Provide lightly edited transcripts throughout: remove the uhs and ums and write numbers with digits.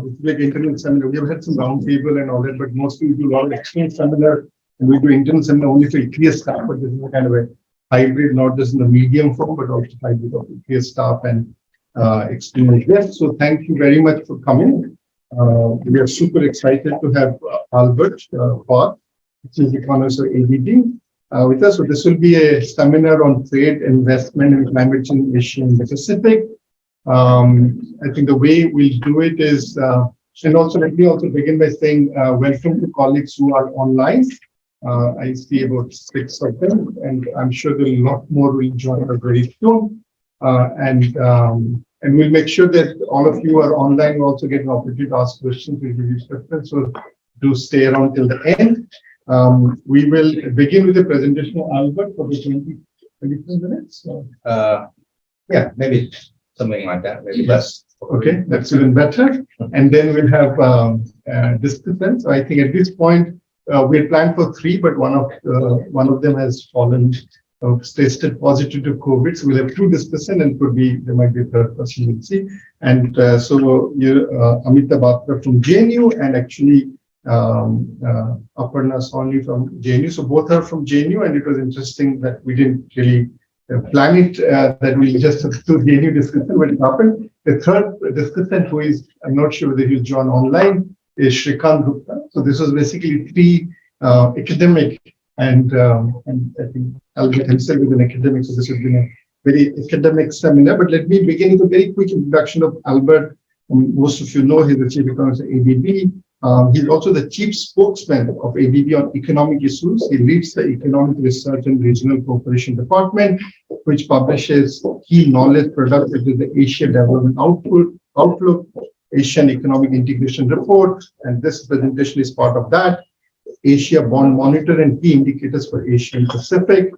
It's like internal seminar. We have had some roundtable and all that, but mostly we do a lot of exchange seminar and we do internal seminar only for ECS staff. But this is a kind of a hybrid, not just in the medium form, but also hybrid of ECS staff and external guests. So thank you very much for coming. We are super excited to have Albert Park, Chief Economist of ADB, with us. So this will be a seminar on trade, investment, and climate change issue in the Pacific. I think the way we'll do it is, and also let me also begin by saying welcome to colleagues who are online. I see about 6 of them, and I'm sure there are a lot more will join us very soon. And we'll make sure that all of you who are online will also get an opportunity to ask questions. We'll give you questions, so do stay around till the end. We will begin with the presentation of Albert for the 23 minutes. So. Yeah, maybe something like that, maybe less. Okay, that's even better. And then we'll have discussions. So I think at this point, we had planned for 3, but one of them has fallen, tested positive to COVID. So we'll have 2 discussions, and there might be a third person we'll see. And so Amita Batra from JNU and actually Aparna Sawhney from JNU. So both are from JNU, and it was interesting that we didn't really plan it, that we just have 2 JNU discussion, but it happened. The third discussant, who is, I'm not sure whether he'll join online, is Shrikant Gupta. So this was basically 3 academic, and I think Albert himself is an academic, so this has been a very academic seminar. But let me begin with a very quick introduction of Albert. Most of you know he's the Chief Economist of ADB. He's also the chief spokesman of ADB on economic issues. He leads the Economic Research and Regional Cooperation Department, which publishes key knowledge products such as the Asia Development Outlook, Asian Economic Integration Report, and this presentation is part of that. Asia Bond Monitor and Key Indicators for Asia and Pacific.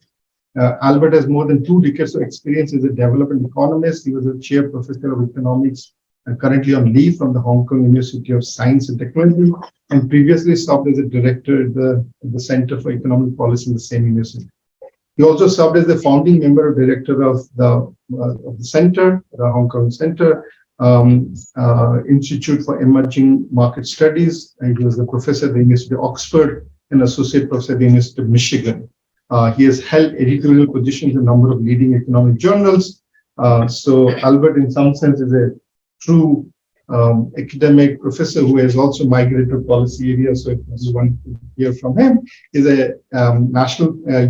Albert has more than 2 decades of experience as a development economist. He was a chair professor of economics and currently on leave from the Hong Kong University of Science and Technology, and previously served as a director at the Center for Economic Policy in the same university. He also served as the founding member and director of the center, the Hong Kong Center, Institute for Emerging Market Studies, and he was a professor at the University of Oxford and associate professor at the University of Michigan. He has held editorial positions in a number of leading economic journals. So Albert, in some sense, is a true academic professor who has also migrated to policy areas. So if you want to hear from him, is a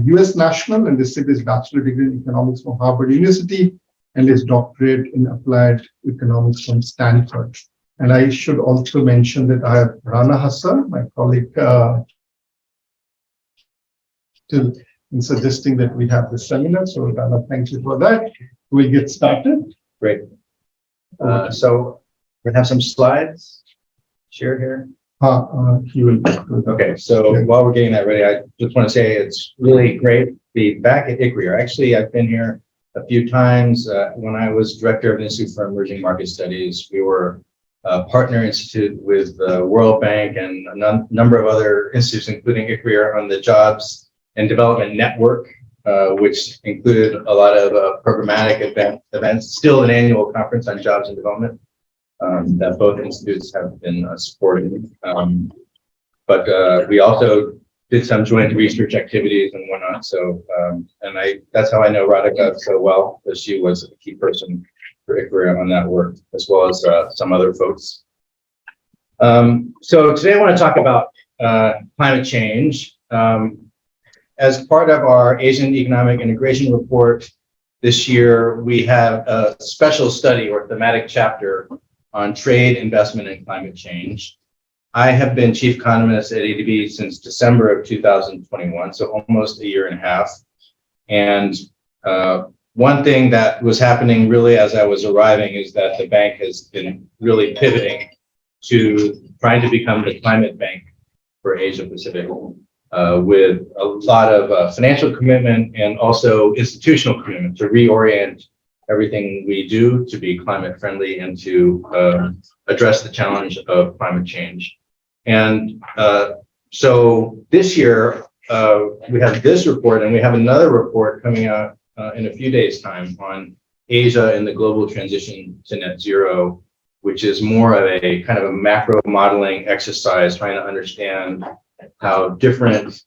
US national, and received his bachelor degree in economics from Harvard University and his doctorate in applied economics from Stanford. And I should also mention that I have Rana Hassan, my colleague, in suggesting that we have this seminar. So Rana, thank you for that. We'll get started. Great. So we have some slides shared here. He will. Okay, so while we're getting that ready, I just want to say it's really great to be back at ICRIER. Actually, I've been here a few times. When I was director of the Institute for Emerging Market Studies, we were a partner institute with the World Bank and a number of other institutes, including ICRIER, on the Jobs and Development Network, which included a lot of programmatic events, still an annual conference on jobs and development that both institutes have been supporting. But we also did some joint research activities and whatnot. So, that's how I know Radhika so well, because she was a key person for ICRIER on that work, as well as some other folks. So today I want to talk about climate change. As part of our Asian Economic Integration Report this year, we have a special study or thematic chapter on trade, investment, and climate change. I have been chief economist at ADB since December of 2021, so almost a year and a half. And one thing that was happening really as I was arriving is that the bank has been really pivoting to trying to become the climate bank for Asia Pacific. With a lot of financial commitment and also institutional commitment to reorient everything we do to be climate friendly and to address the challenge of climate change. And so this year, we have this report, and we have another report coming out in a few days' time on Asia and the global transition to net zero, which is more of a kind of a macro modeling exercise, trying to understand how different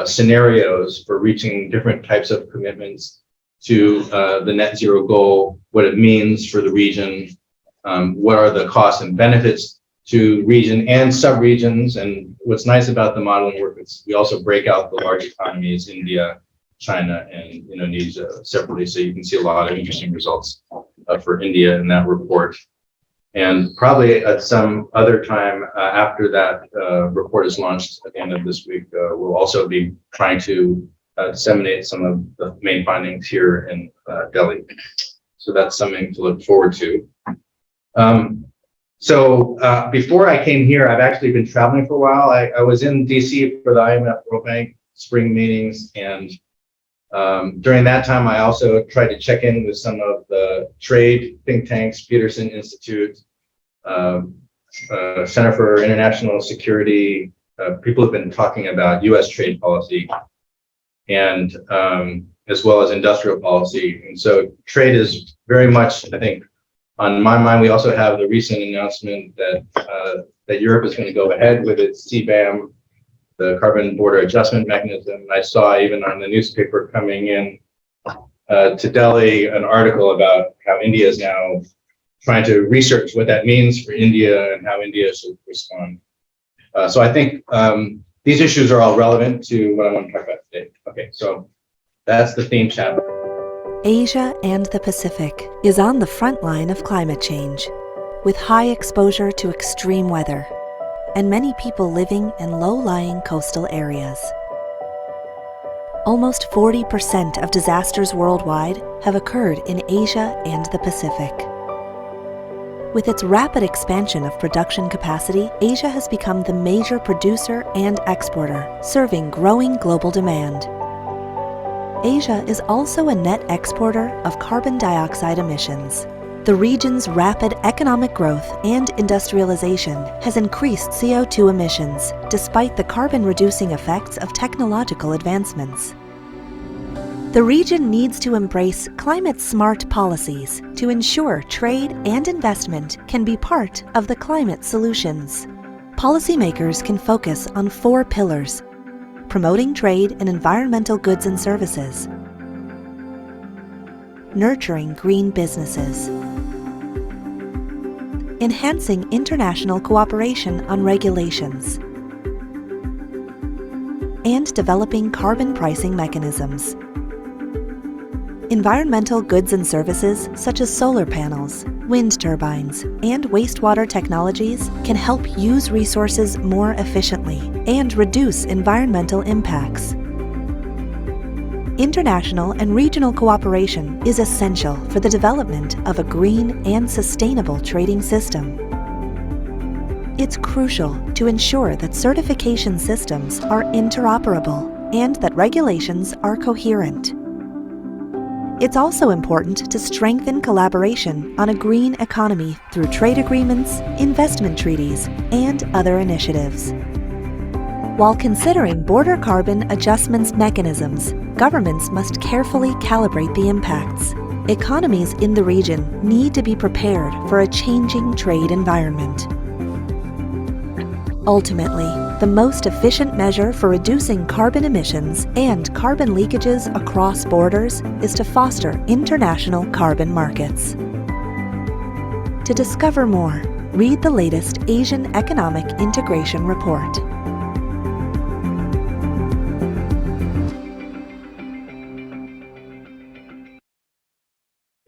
scenarios for reaching different types of commitments to the net zero goal, what it means for the region, what are the costs and benefits to region and sub-regions. And what's nice about the modeling work is we also break out the large economies, India, China, and Indonesia separately. So you can see a lot of interesting results for India in that report. And probably at some other time after that report is launched at the end of this week, we'll also be trying to disseminate some of the main findings here in Delhi. So that's something to look forward to. So before I came here, I've actually been traveling for a while. I was in DC for the IMF World Bank spring meetings, and during that time, I also tried to check in with some of the trade think tanks, Peterson Institute, Center for International Security. People have been talking about U.S. trade policy, and as well as industrial policy. And so trade is very much, I think, on my mind. We also have the recent announcement that that Europe is going to go ahead with its CBAM, the Carbon Border Adjustment Mechanism. I saw even on the newspaper coming in to Delhi an article about how India is now trying to research what that means for India and how India should respond. So I think these issues are all relevant to what I want to talk about today. Okay, so that's the theme chapter. Asia and the Pacific is on the front line of climate change, with high exposure to extreme weather, and many people living in low-lying coastal areas. Almost 40% of disasters worldwide have occurred in Asia and the Pacific. With its rapid expansion of production capacity, Asia has become the major producer and exporter, serving growing global demand. Asia is also a net exporter of carbon dioxide emissions. The region's rapid economic growth and industrialization has increased CO2 emissions, despite the carbon-reducing effects of technological advancements. The region needs to embrace climate-smart policies to ensure trade and investment can be part of the climate solutions. Policymakers can focus on 4 pillars: promoting trade in environmental goods and services, nurturing green businesses, enhancing international cooperation on regulations, and developing carbon pricing mechanisms. Environmental goods and services such as solar panels, wind turbines, and wastewater technologies can help use resources more efficiently and reduce environmental impacts. International and regional cooperation is essential for the development of a green and sustainable trading system. It's crucial to ensure that certification systems are interoperable and that regulations are coherent. It's also important to strengthen collaboration on a green economy through trade agreements, investment treaties, and other initiatives. While considering border carbon adjustments mechanisms, governments must carefully calibrate the impacts. Economies in the region need to be prepared for a changing trade environment. Ultimately, the most efficient measure for reducing carbon emissions and carbon leakages across borders is to foster international carbon markets. To discover more, read the latest Asian Economic Integration Report.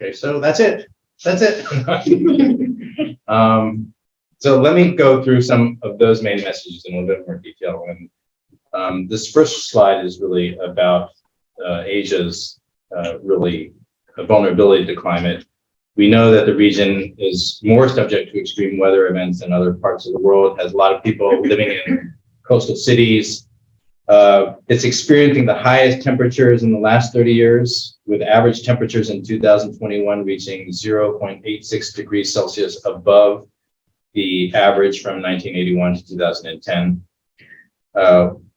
Okay, so that's it. So let me go through some of those main messages in a little bit more detail. And this first slide is really about Asia's really vulnerability to climate. We know that the region is more subject to extreme weather events than other parts of the world, has a lot of people living in coastal cities. It's experiencing the highest temperatures in the last 30 years, with average temperatures in 2021 reaching 0.86 degrees Celsius above the average from 1981 to 2010.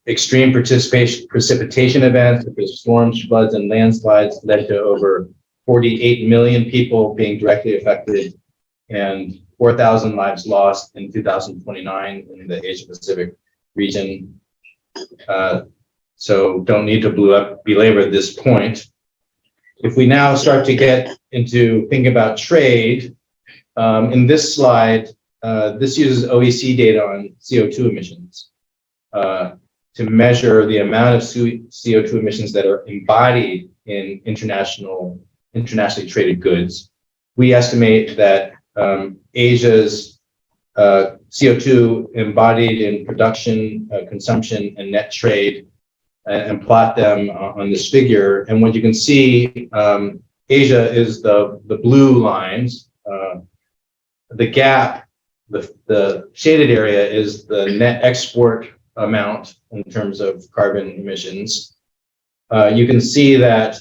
Extreme precipitation events, such as storms, floods, and landslides, led to over 48 million people being directly affected, and 4,000 lives lost in 2029 in the Asia Pacific region. So don't need to belabor this point. If we now start to get into thinking about trade, in this slide, this uses OEC data on CO2 emissions to measure the amount of CO2 emissions that are embodied in internationally traded goods. We estimate that Asia's CO2 embodied in production, consumption, and net trade, and plot them on this figure. And what you can see, Asia is the blue lines. The gap, the shaded area, is the net export amount in terms of carbon emissions. You can see that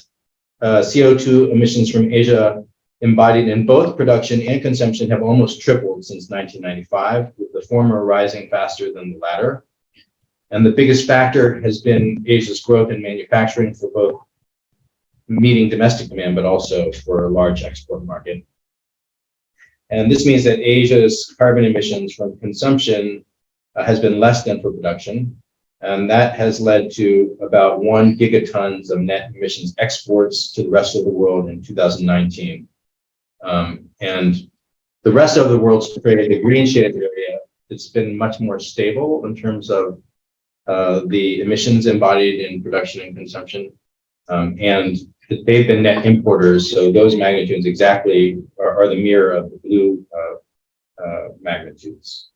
CO2 emissions from Asia embodied in both production and consumption have almost tripled since 1995, with the former rising faster than the latter. And the biggest factor has been Asia's growth in manufacturing for both meeting domestic demand, but also for a large export market. And this means that Asia's carbon emissions from consumption has been less than for production. And that has led to about 1 gigatons of net emissions exports to the rest of the world in 2019. And the rest of the world's trade, the green shaded area, it's been much more stable in terms of the emissions embodied in production and consumption. And they've been net importers, so those magnitudes exactly are the mirror of the blue magnitudes.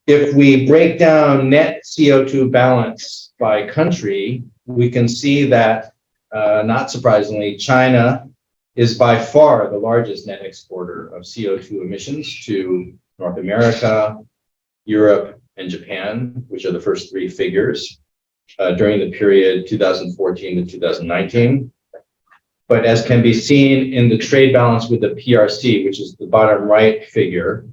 If we break down net CO2 balance by country, we can see that, not surprisingly, China is by far the largest net exporter of CO2 emissions to North America, Europe, and Japan, which are the first three figures, during the period 2014 to 2019. But as can be seen in the trade balance with the PRC, which is the bottom right figure,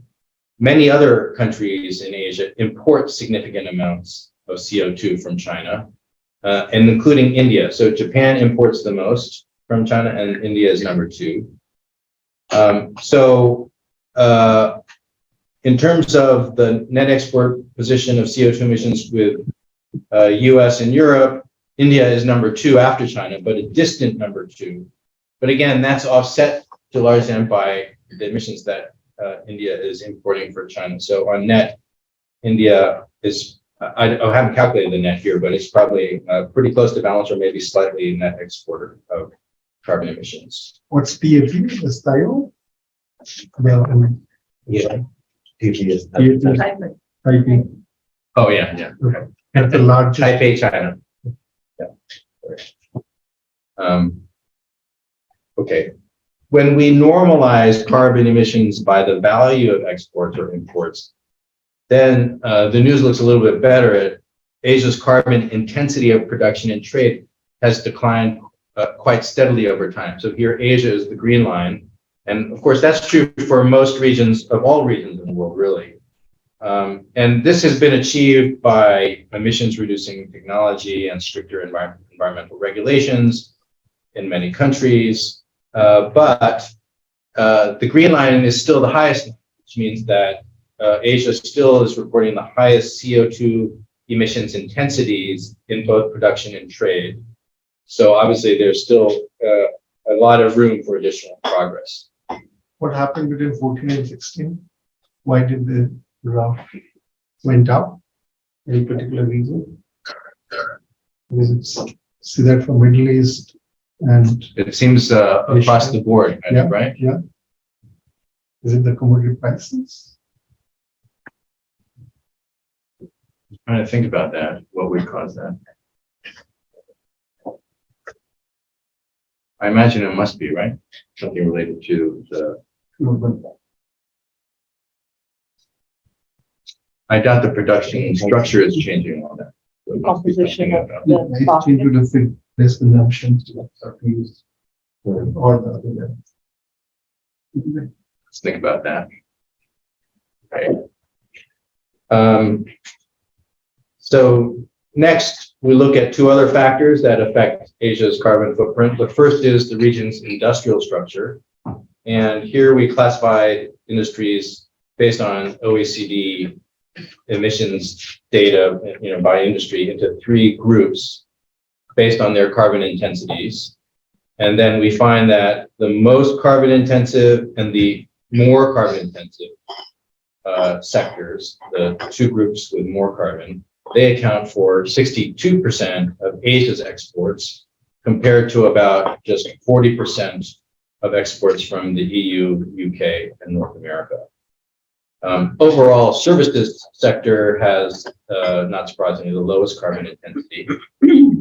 many other countries in Asia import significant amounts of CO2 from China, and including India. So Japan imports the most from China, and India is number 2. In terms of the net export position of CO2 emissions with US and Europe, India is number 2 after China, but a distant number 2. But again, that's offset to a large extent by the emissions that India is importing for China. So on net, India is, I haven't calculated the net here, but it's probably pretty close to balance or maybe slightly net exporter of carbon emissions. What's PAP? The style? Yeah. Taipei. Oh, yeah. Okay. At the largest. Taipei, China. Yeah. Okay. When we normalize carbon emissions by the value of exports or imports, then the news looks a little bit better. Asia's carbon intensity of production and trade has declined quite steadily over time. So here, Asia is the green line. And of course, that's true for most regions, of all regions in the world, really. And this has been achieved by emissions reducing technology and stricter environmental regulations in many countries. But the green line is still the highest, which means that Asia still is reporting the highest CO2 emissions intensities in both production and trade. So obviously, there's still a lot of room for additional progress. What happened between 14 and 16? Why did the graph went up? Any particular reason? See that from Middle East and it seems across the board, yeah, right? Yeah. Is it the commodity prices? I'm trying to think about that. What would cause that? I imagine it must be, right? Something related to the. I doubt the production structure is changing all that. So it must be Composition something of about- the It's basket. changed to fit less consumption are used or the other way. Let's think about that. Okay. So next, we look at 2 other factors that affect Asia's carbon footprint. The first is the region's industrial structure. And here we classified industries based on OECD emissions data, by industry into 3 groups based on their carbon intensities. And then we find that the most carbon intensive and the more carbon intensive sectors, the 2 groups with more carbon, they account for 62% of Asia's exports, compared to about just 40% of exports from the EU, UK, and North America. Overall, services sector has, not surprisingly, the lowest carbon intensity.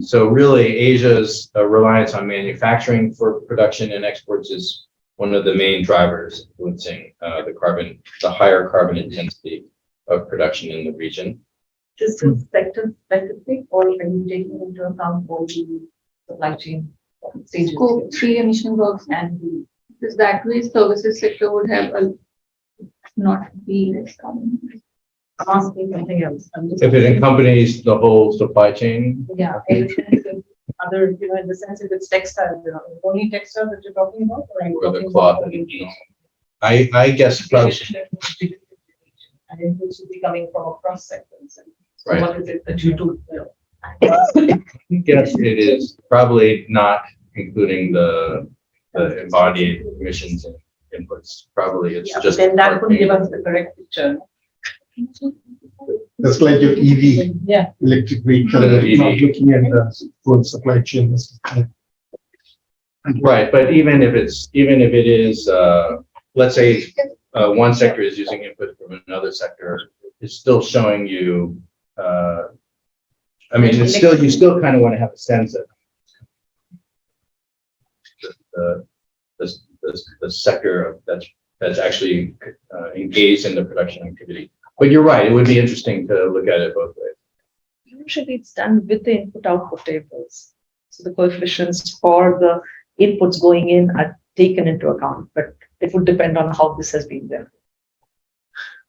So really, Asia's reliance on manufacturing for production and exports is one of the main drivers influencing the higher carbon intensity of production in the region. This is sector specific, or are you taking into account all the supply chain stages? Scope 3 emission works, And the because that way services sector would have not be less carbon. I'm asking something else. I'm just If it accompanies the whole supply chain, yeah, anything other, in the sense if it's textile, only textile that you're talking about, or are you or the talking cloth, about I guess probably, and it should be coming from across sectors. So Right. what is it that you do? I guess it is probably not including the embodied emissions and inputs. Probably it's Yeah, just. then that could give us the correct picture. That's like your EV, Yeah. electric vehicle, EV. not looking at the full supply chain. Right, but even if it is, let's say, one sector is using input from another sector, it's still showing you, you still kind of want to have a sense of the sector that's actually engaged in the production activity. But you're right, it would be interesting to look at it both ways. Usually it's done with the input-output tables. So the coefficients for the inputs going in are taken into account, but it would depend on how this has been done.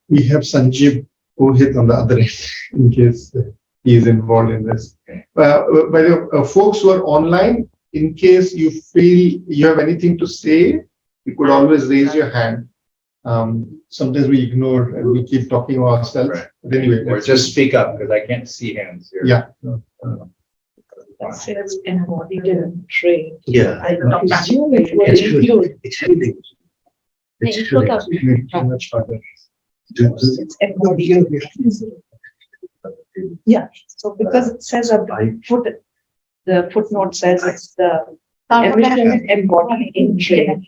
We have Sanjeev Purohit on the other end, in case he is involved in this. By the way, folks who are online, in case you feel you have anything to say, you could always raise your hand. Sometimes we ignore and we keep talking ourselves. Right. But anyway, Or just speak up, because I can't see hands here. Yeah. That says embodied in trade. Yeah. I don't know. It's good. It's good. It's good. too much further. It's embodied. Yeah, so because it says the footnote says it's the emission embodied in trade.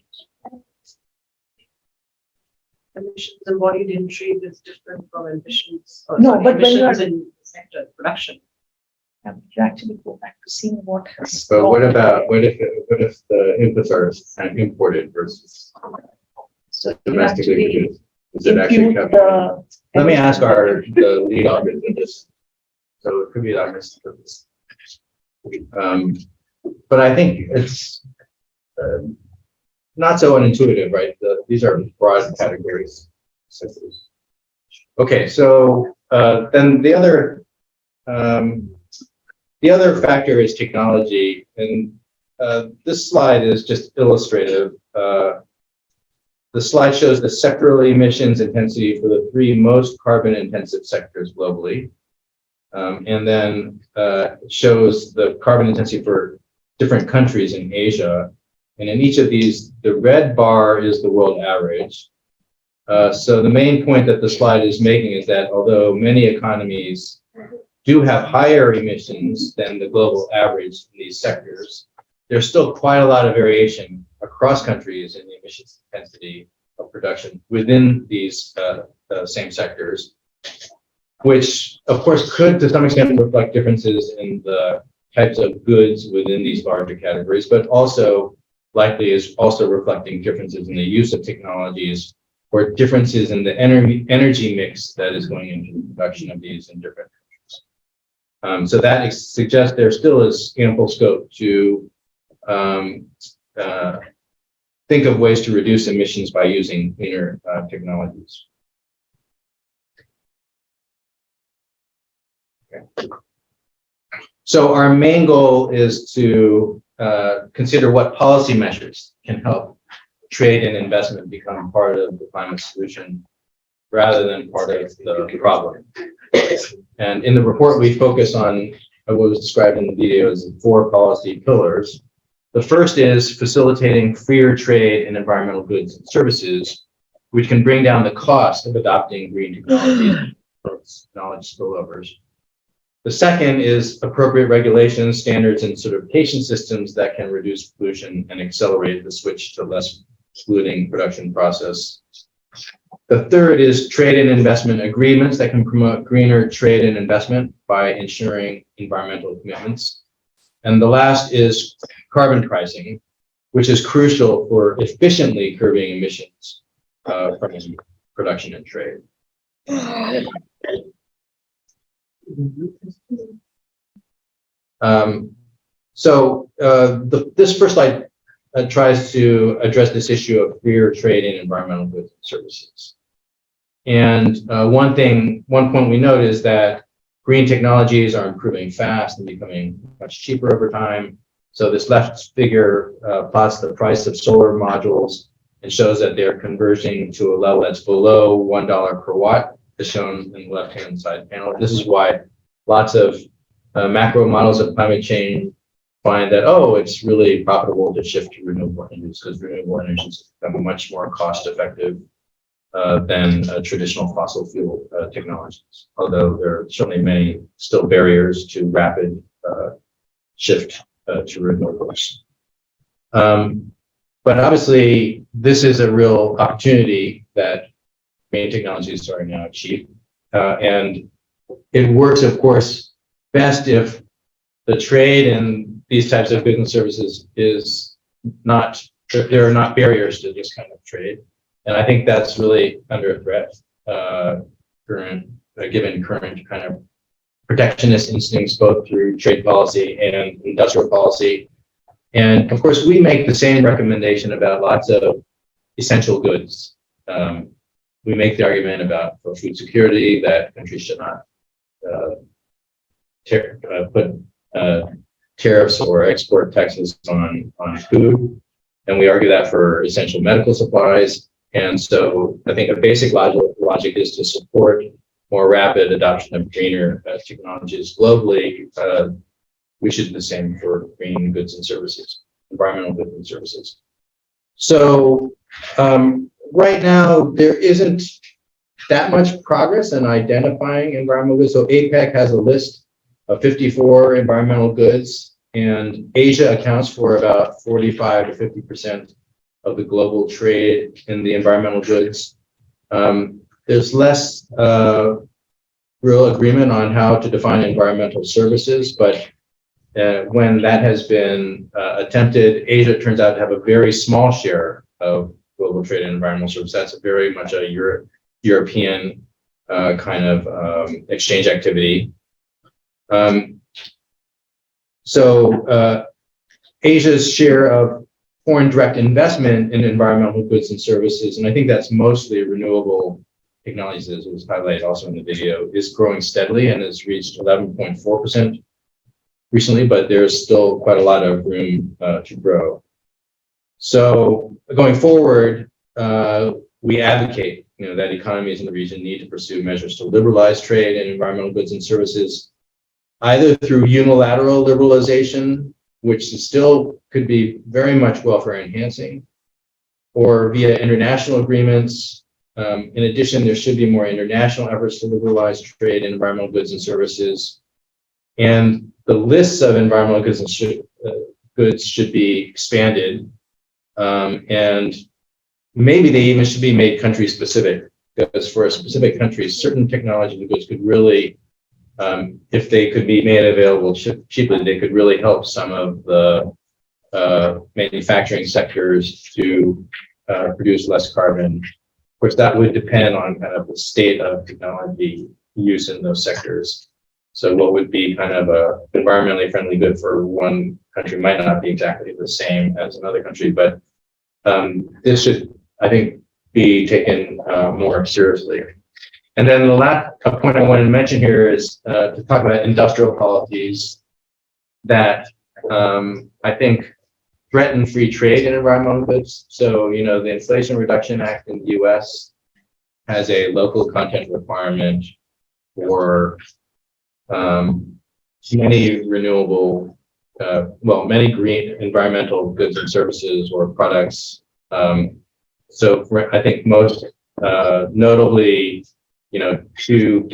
Emissions embodied in trade is different from emissions. No, but when you are- emissions in sector production. You actually go back to seeing what has. But what if the inputs are kind of imported versus So you domestically actually produced? Is it actually impute kept? the. Let me ask the lead author to this. So it could be that I missed this. But I think it's not so unintuitive, right? These are broad categories. Okay, so then the other factor is technology, and this slide is just illustrative. The slide shows the sectoral emissions intensity for the 3 most carbon-intensive sectors globally, and then it shows the carbon intensity for different countries in Asia. And in each of these, the red bar is the world average. So the main point that the slide is making is that although many economies do have higher emissions than the global average in these sectors, there's still quite a lot of variation across countries in the emissions intensity of production within these same sectors, which of course could to some extent reflect differences in the types of goods within these larger categories, but also likely is also reflecting differences in the use of technologies or differences in the energy mix that is going into the production of these in different countries. So that suggests there still is ample scope to think of ways to reduce emissions by using cleaner technologies. Okay. So our main goal is to consider what policy measures can help trade and investment become part of the climate solution rather than part of the problem. And in the report, we focus on what was described in the video as 4 policy pillars. The first is facilitating freer trade in environmental goods and services, which can bring down the cost of adopting green technologies and knowledge spillovers. The second is appropriate regulations, standards, and certification systems that can reduce pollution and accelerate the switch to less polluting production process. The third is trade and investment agreements that can promote greener trade and investment by ensuring environmental commitments. And the last is carbon pricing, which is crucial for efficiently curbing emissions from production and trade. This first slide tries to address this issue of freer trade in environmental goods and services. And one point we note is that green technologies are improving fast and becoming much cheaper over time. So this left figure plots the price of solar modules and shows that they're converging to a level that's below $1 per watt, as shown in the left-hand side panel. This is why lots of macro models of climate change find that, oh, it's really profitable to shift to renewable energies because renewable energies become much more cost-effective than traditional fossil fuel technologies, although there are certainly many still barriers to rapid shift to renewables. But obviously, this is a real opportunity that green technologies are now achieve. And it works, of course, best if the trade in these types of goods and services is not, there are not barriers to this kind of trade. And I think that's really under threat, given current kind of protectionist instincts, both through trade policy and industrial policy. And of course, we make the same recommendation about lots of essential goods. We make the argument about for food security that countries should not put tariffs or export taxes on food. And we argue that for essential medical supplies. And so I think a basic logic is to support more rapid adoption of greener technologies globally. We should do the same for green goods and services, environmental goods and services. So right now, there isn't that much progress in identifying environmental goods. So APEC has a list of 54 environmental goods, and Asia accounts for about 45 to 50% of the global trade in the environmental goods. There's less real agreement on how to define environmental services, but when that has been attempted, Asia turns out to have a very small share of global trade and environmental services. That's very much a European kind of exchange activity. Asia's share of foreign direct investment in environmental goods and services, and I think that's mostly renewable technologies, as was highlighted also in the video, is growing steadily and has reached 11.4% recently, but there's still quite a lot of room to grow. So going forward, we advocate that economies in the region need to pursue measures to liberalize trade in environmental goods and services, either through unilateral liberalization, which still could be very much welfare enhancing, or via international agreements. In addition, there should be more international efforts to liberalize trade in environmental goods and services. And the lists of environmental goods and goods should be expanded. And maybe they even should be made country specific, because for a specific country, certain technology and goods could really, if they could be made available cheaply, they could really help some of the manufacturing sectors to produce less carbon. Of course, that would depend on kind of the state of technology use in those sectors. So what would be kind of a environmentally friendly good for one country might not be exactly the same as another country, but this should, I think, be taken more seriously. And then the last point I wanted to mention here is to talk about industrial policies that I think threaten free trade in environmental goods. So, you know, the Inflation Reduction Act in the US has a local content requirement for many renewable, many green environmental goods and services or products. So I think most notably, you know, to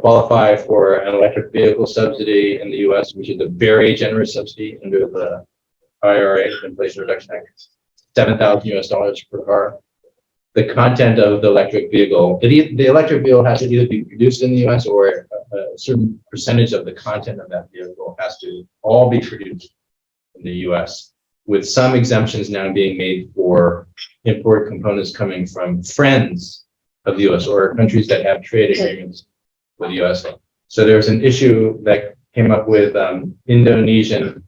qualify for an electric vehicle subsidy in the US, which is a very generous subsidy under the IRA, Inflation Reduction Act, $7,000 per car. The content of the electric vehicle, the electric vehicle has to either be produced in the US or a certain percentage of the content of that vehicle has to all be produced in the US, with some exemptions now being made for import components coming from friends of the US or countries that have trade agreements with the US. So there's an issue that came up with Indonesian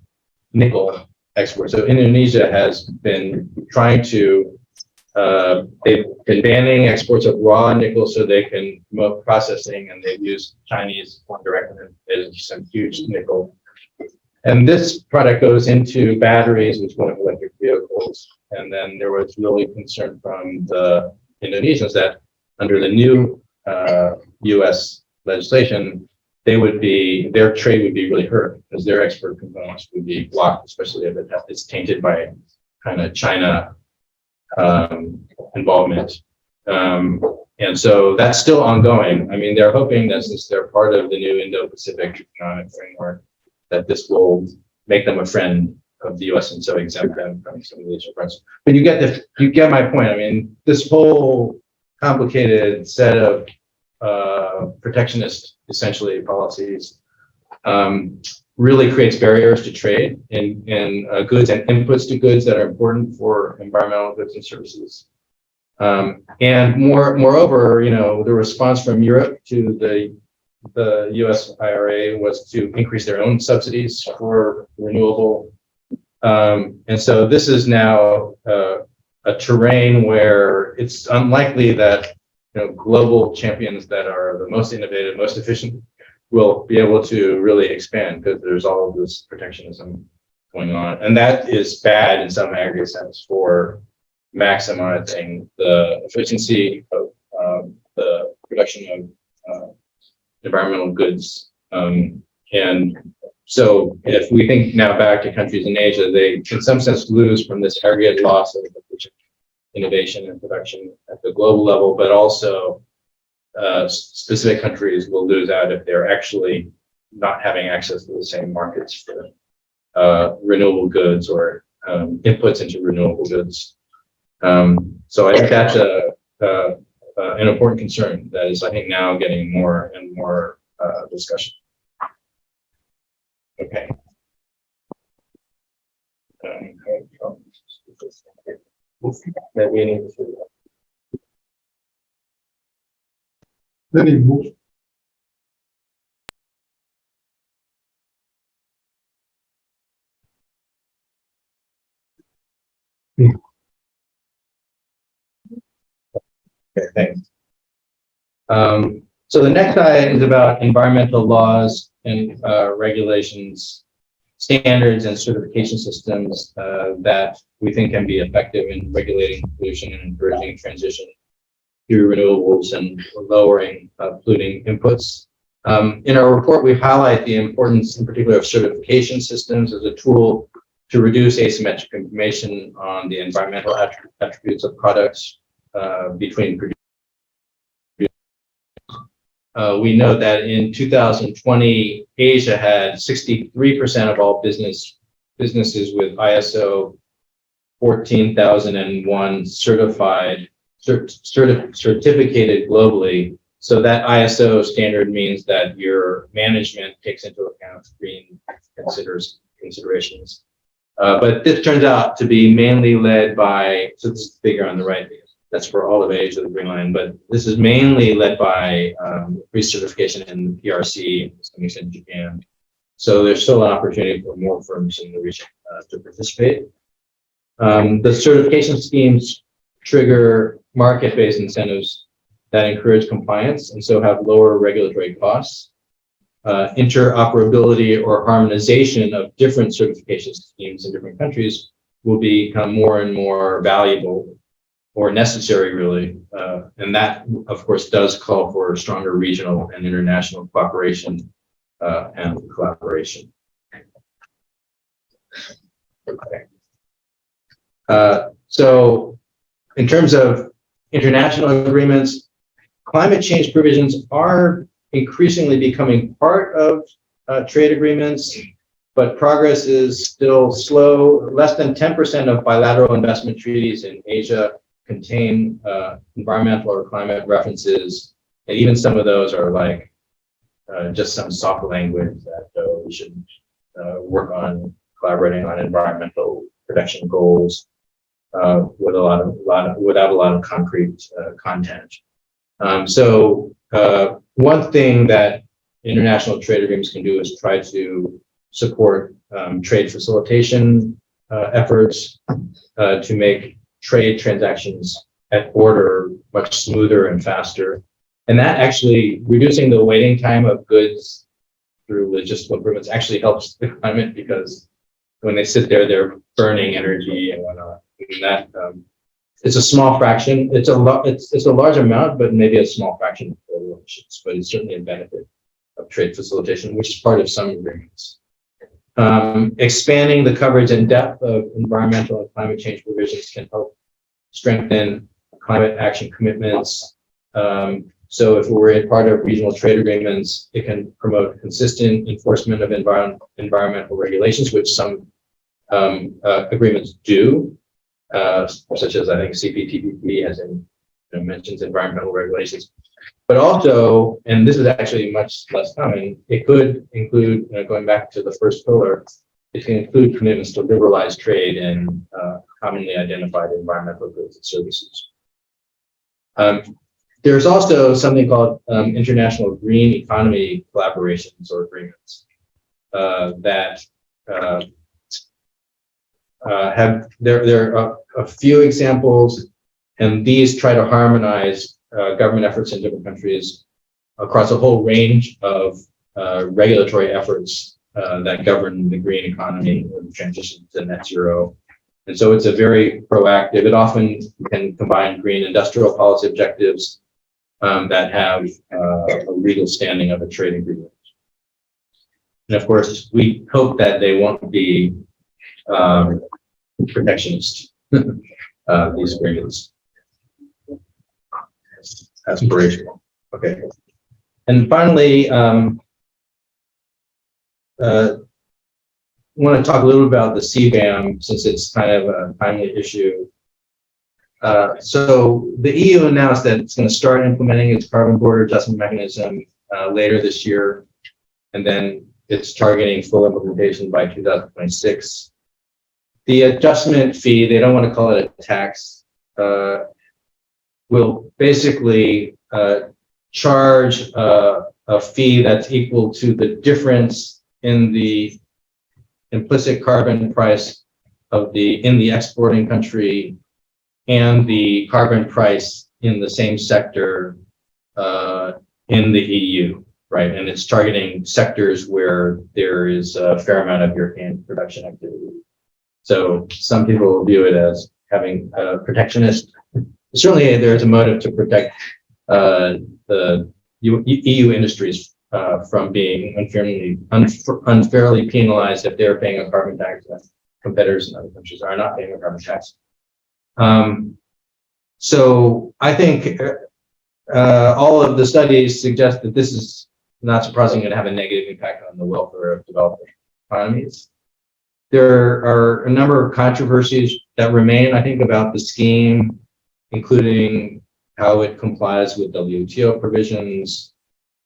nickel exports. So Indonesia has been trying to they've been banning exports of raw nickel so they can promote processing, and they've used Chinese foreign direct as some huge nickel. And this product goes into batteries, which one of electric vehicles. And then there was really concern from the Indonesians that under the new US legislation, their trade would be really hurt because their export components would be blocked, especially if it's tainted by kind of China involvement. And so that's still ongoing. I mean, they're hoping that since they're part of the new Indo-Pacific Economic Framework, that this will make them a friend of the US and so exempt them from some of these requirements. But you get my point. I mean, this whole complicated set of protectionist, essentially, policies really creates barriers to trade in goods and inputs to goods that are important for environmental goods and services. And moreover, you know, the response from Europe to the US IRA was to increase their own subsidies for renewable. And so this is now a terrain where it's unlikely that, you know, global champions that are the most innovative, most efficient will be able to really expand because there's all of this protectionism going on. And that is bad in some aggregate sense for maximizing the efficiency of the production of environmental goods. And so if we think now back to countries in Asia, they in some sense lose from this aggregate loss of innovation and production at the global level, but also specific countries will lose out if they're actually not having access to the same markets for renewable goods or inputs into renewable goods. So I think that's an important concern that is, I think, now getting more and more discussion. Okay. That we need to. Then you move. Okay, thanks. So the next slide is about environmental laws and regulations, standards and certification systems that we think can be effective in regulating pollution and encouraging transition to renewables and lowering polluting inputs. In our report, we highlight the importance in particular of certification systems as a tool to reduce asymmetric information on the environmental attributes of products between producers. We know that in 2020, Asia had 63% of all businesses with ISO 14001 certificated globally. So that ISO standard means that your management takes into account green considerations. But this turns out to be mainly led by, so this is the figure on the right, that's for all of Asia, the green line, but this is mainly led by pre-certification in the PRC, to some extent Japan. So there's still an opportunity for more firms in the region to participate. The certification schemes trigger market-based incentives that encourage compliance and so have lower regulatory costs. interoperability or harmonization of different certification schemes in different countries will become more and more valuable or necessary, really. And that, of course, does call for stronger regional and international cooperation and collaboration. Okay. So in terms of international agreements, climate change provisions are increasingly becoming part of trade agreements, but progress is still slow. Less than 10% of bilateral investment treaties in Asia contain environmental or climate references, and even some of those are like just some soft language that we should work on collaborating on environmental protection goals with without a lot of concrete content. So one thing that international trade agreements can do is try to support trade facilitation efforts to make trade transactions at border much smoother and faster. And that actually, reducing the waiting time of goods through logistical improvements actually helps the climate, because when they sit there, they're burning energy and whatnot. And that it's a small fraction. It's a large amount, but maybe a small fraction of total emissions. But it's certainly a benefit of trade facilitation, which is part of some agreements. Expanding the coverage and depth of environmental and climate change provisions can help strengthen climate action commitments. So if we're a part of regional trade agreements, it can promote consistent enforcement of environmental regulations, which some agreements do, such as I think CPTPP has mentions environmental regulations. But also, and this is actually much less common, it could include, going back to the first pillar, it can include commitments to liberalize trade in commonly identified environmental goods and services. There's also something called international green economy collaborations or agreements that there are a few examples, and these try to harmonize government efforts in different countries across a whole range of regulatory efforts that govern the green economy and transition to net zero. And so it's a very proactive, it often can combine green industrial policy objectives that have a legal standing of a trade agreement. And of course, we hope that they won't be protectionist, these agreements. Aspirational. Okay. And finally, I want to talk a little about the CBAM, since it's kind of a timely issue. So the EU announced that it's going to start implementing its carbon border adjustment mechanism later this year, and then it's targeting full implementation by 2026. The adjustment fee, they don't want to call it a tax, will basically charge a fee that's equal to the difference in the implicit carbon price of in the exporting country and the carbon price in the same sector in the EU, right? And it's targeting sectors where there is a fair amount of European production activity. So some people view it as having a protectionist. Certainly there's a motive to protect the EU industries from being unfairly penalized if they're paying a carbon tax and competitors in other countries are not paying a carbon tax. So I think all of the studies suggest that this is not surprisingly going to have a negative impact on the welfare of developing economies. There are a number of controversies that remain, I think, about the scheme, including how it complies with WTO provisions,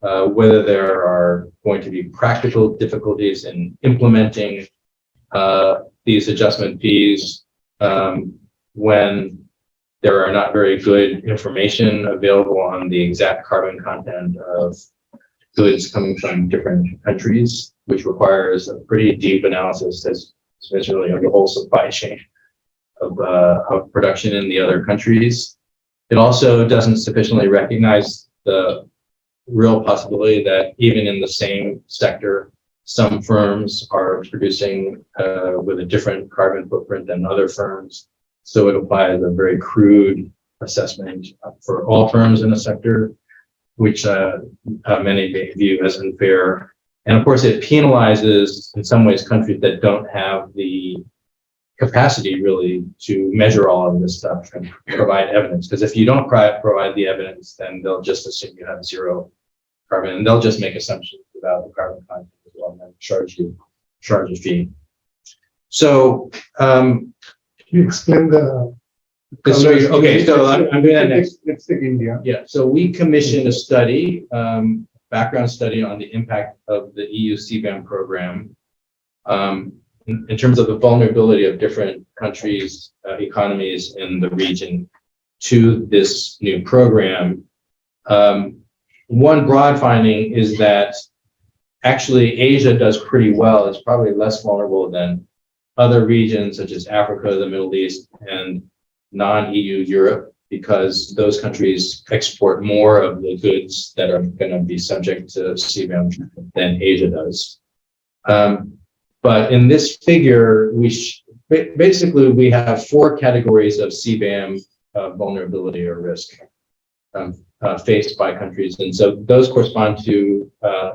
whether there are going to be practical difficulties in implementing these adjustment fees when there are not very good information available on the exact carbon content of goods coming from different countries, which requires a pretty deep analysis, especially of the whole supply chain of production in the other countries. It also doesn't sufficiently recognize the real possibility that even in the same sector, some firms are producing with a different carbon footprint than other firms. So it applies a very crude assessment for all firms in a sector, which many may view as unfair. And of course, it penalizes, in some ways, countries that don't have the capacity really to measure all of this stuff and provide evidence. Because if you don't provide the evidence, then they'll just assume you have zero carbon, and they'll just make assumptions about the carbon content as well, and then charge a fee. So, You explain the. okay, so I'm doing that next. Let's take India. Yeah, so we commissioned a study, background study on the impact of the EU CBAM program in terms of the vulnerability of different countries, economies in the region to this new program. One broad finding is that actually Asia does pretty well. It's probably less vulnerable than other regions such as Africa, the Middle East, and non-EU Europe, because those countries export more of the goods that are going to be subject to CBAM than Asia does. But in this figure, basically we have 4 categories of CBAM vulnerability or risk faced by countries, and so those correspond to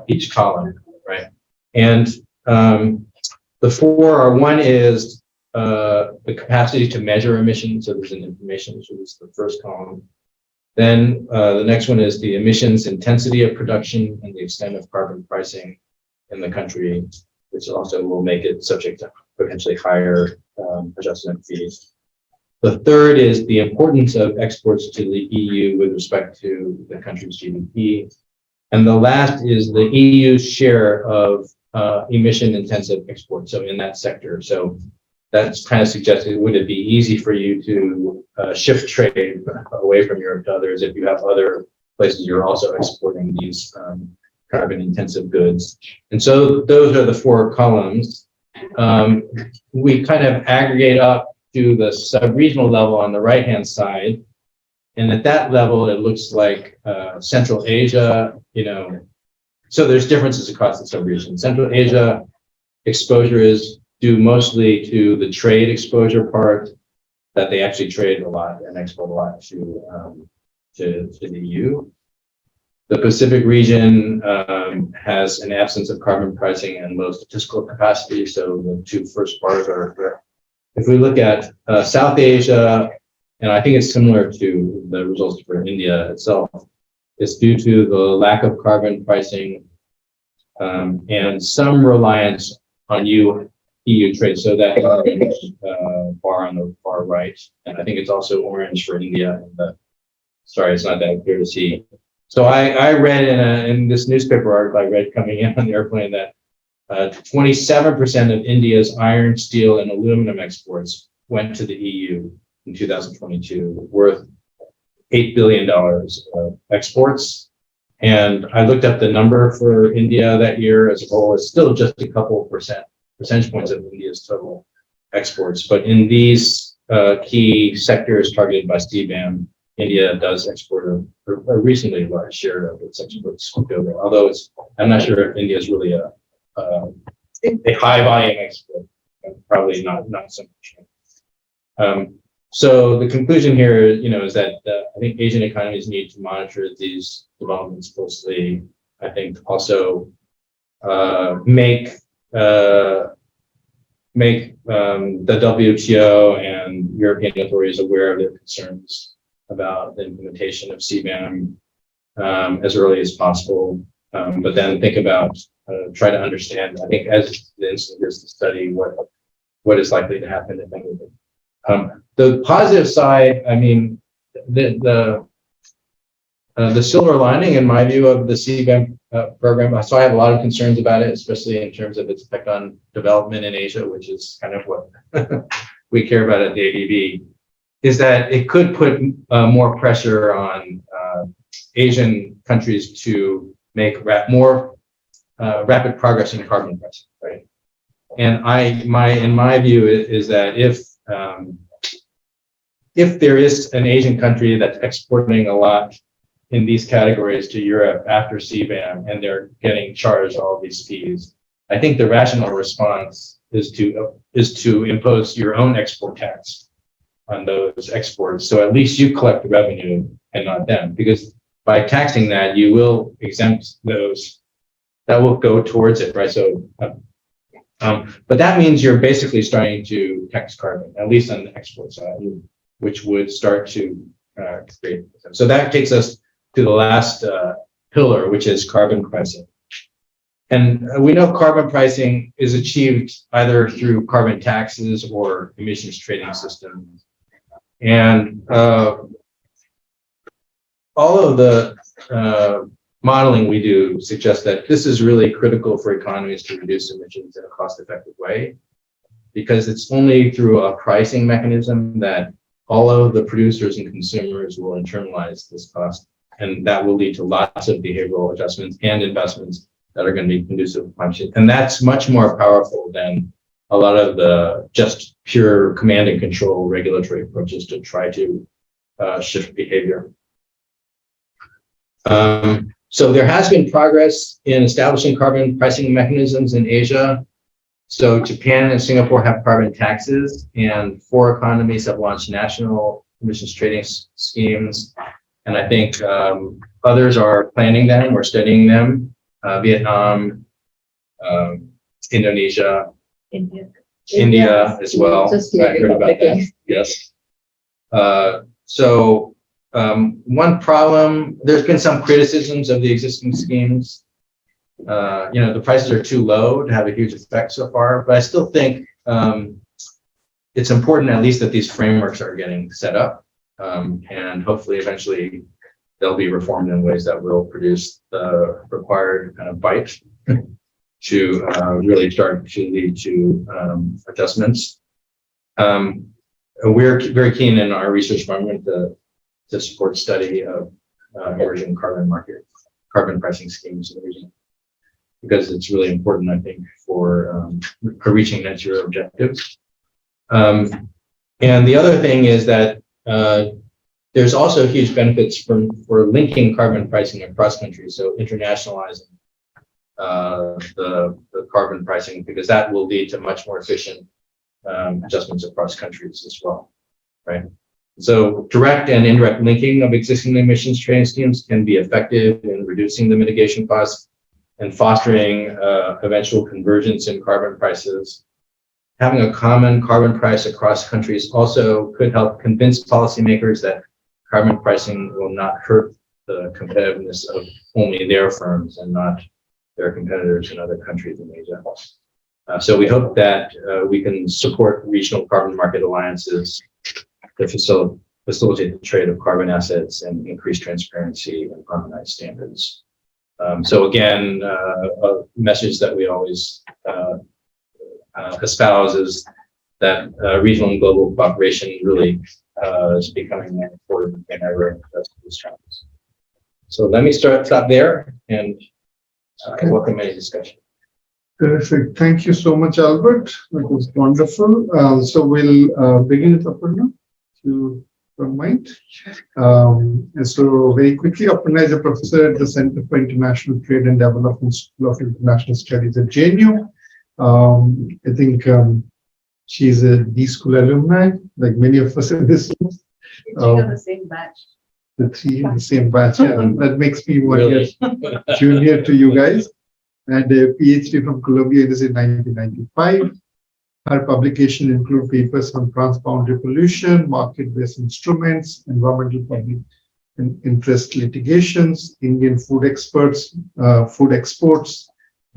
each column, right? And the 4 are: one is the capacity to measure emissions. So there's an information, which is the first column. Then the next one is the emissions intensity of production and the extent of carbon pricing in the country, which also will make it subject to potentially higher adjustment fees. The third is the importance of exports to the EU with respect to the country's GDP. And the last is the EU's share of emission-intensive exports, so in that sector. So that's kind of suggested, would it be easy for you to shift trade away from Europe to others if you have other places you're also exporting these carbon-intensive goods? And so those are the 4 columns. We kind of aggregate up to the sub-regional level on the right-hand side. And at that level, it looks like Central Asia, so there's differences across the sub-region. Central Asia exposure is due mostly to the trade exposure part, that they actually trade a lot and export a lot to the EU. The Pacific region has an absence of carbon pricing and low statistical capacity. So the 2 first bars are correct. If we look at South Asia, and I think it's similar to the results for India itself, it's due to the lack of carbon pricing and some reliance on EU trade. So that orange bar on the far right, and I think it's also orange for India. Sorry, it's not that clear to see. So I read in this newspaper article I read coming in on the airplane that 27% of India's iron, steel, and aluminum exports went to the EU in 2022, worth $8 billion of exports. And I looked up the number for India that year as a whole. It's still just a couple percentage points of India's total exports. But in these key sectors targeted by CBAM, India does export a reasonably large share of its exports over. Although I'm not sure if India is really a high volume export, probably not so much. So the conclusion here, is that I think Asian economies need to monitor these developments closely. I think also make the WTO and European authorities aware of their concerns about the implementation of CBAM as early as possible, but then think about try to understand. I think as the instant is to study what is likely to happen if anything. The positive side, I mean, the silver lining, in my view, of the CBAM program. So I have a lot of concerns about it, especially in terms of its effect on development in Asia, which is kind of what we care about at the ADB, is that it could put more pressure on Asian countries to make more rapid progress in carbon pricing, right? And in my view is that if there is an Asian country that's exporting a lot in these categories to Europe after CBAM, and they're getting charged all these fees. I think the rational response is to impose your own export tax on those exports. So at least you collect the revenue and not them, because by taxing that, you will exempt those that will go towards it, right? So, but that means you're basically starting to tax carbon, at least on the export side, which would start to create. So that takes us to the last pillar, which is carbon pricing. And we know carbon pricing is achieved either through carbon taxes or emissions trading systems. And all of the modeling we do suggests that this is really critical for economies to reduce emissions in a cost-effective way, because it's only through a pricing mechanism that all of the producers and consumers will internalize this cost, and that will lead to lots of behavioral adjustments and investments that are going to be conducive to climate change. And that's much more powerful than a lot of the just pure command and control regulatory approaches to try to shift behavior. So there has been progress in establishing carbon pricing mechanisms in Asia. So Japan and Singapore have carbon taxes, and 4 economies have launched national emissions trading schemes. And I think others are planning them or studying them. Vietnam, Indonesia, India as well. I heard about that. Yes. So one problem, there's been some criticisms of the existing schemes. The prices are too low to have a huge effect so far, but I still think it's important at least that these frameworks are getting set up, and hopefully eventually they'll be reformed in ways that will produce the required kind of bite to really start to lead to adjustments. We're very keen in our research department to support study of emerging carbon pricing schemes in the region, because it's really important, I think, for reaching net zero objectives. And the other thing is that there's also huge benefits for linking carbon pricing across countries, so internationalizing the carbon pricing, because that will lead to much more efficient adjustments across countries as well, right? So direct and indirect linking of existing emissions trading schemes can be effective in reducing the mitigation costs and fostering eventual convergence in carbon prices. Having a common carbon price across countries also could help convince policymakers that carbon pricing will not hurt the competitiveness of only their firms and not their competitors in other countries in Asia. So we hope that we can support regional carbon market alliances to facilitate the trade of carbon assets and increase transparency and harmonize standards. So again, a message that we always espouse is that regional and global cooperation really is becoming more important than ever in these times. So let me stop there and welcome any discussion. Terrific. Thank you so much, Albert. That was wonderful. So we'll begin with Aparna, if you don't mind. And so very quickly, Aparna is a professor at the Center for International Trade and Development School of International Studies at JNU. I think she's a D School alumni, like many of us in this room. The same batch. The 3 in the same batch. Yeah, that makes me 1 year Really? junior to you guys. And a PhD from Columbia University in 1995. Her publication include papers on transboundary pollution, market-based instruments, environmental public interest litigations, Indian food exports,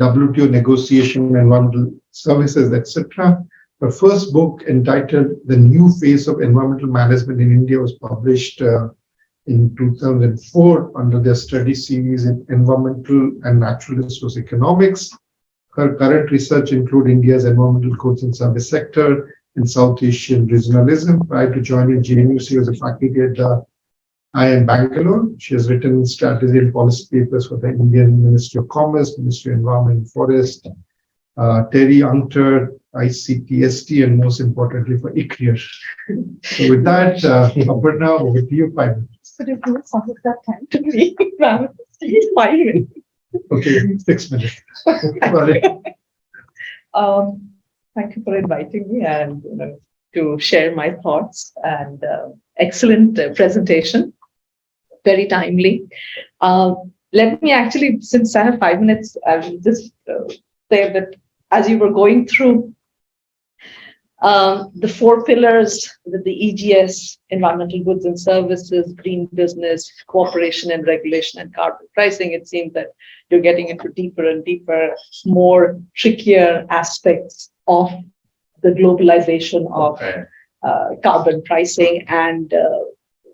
WTO negotiation, environmental services, etc. Her first book, entitled The New Face of Environmental Management in India, was published in 2004 under their study series in Environmental and Natural Resource Economics. Her current research includes India's environmental codes and service sector and South Asian regionalism. Prior to joining JNU, she was a faculty at the IIM Bangalore. She has written strategy and policy papers for the Indian Ministry of Commerce, Ministry of Environment and Forest, Terry Unter, ICPST, and most importantly for ICNIR. So with that, Aparna, over to you, 5 minutes. Could you give some of that time to me? 5 minutes. Okay, 6 minutes. Sorry. Thank you for inviting me and to share my thoughts and excellent presentation, very timely. Let me actually, since I have 5 minutes, I will just say that as you were going through the 4 pillars with the EGS, environmental goods and services, green business, cooperation and regulation, and carbon pricing, it seems that you're getting into deeper and deeper, more trickier aspects of the globalization of carbon pricing and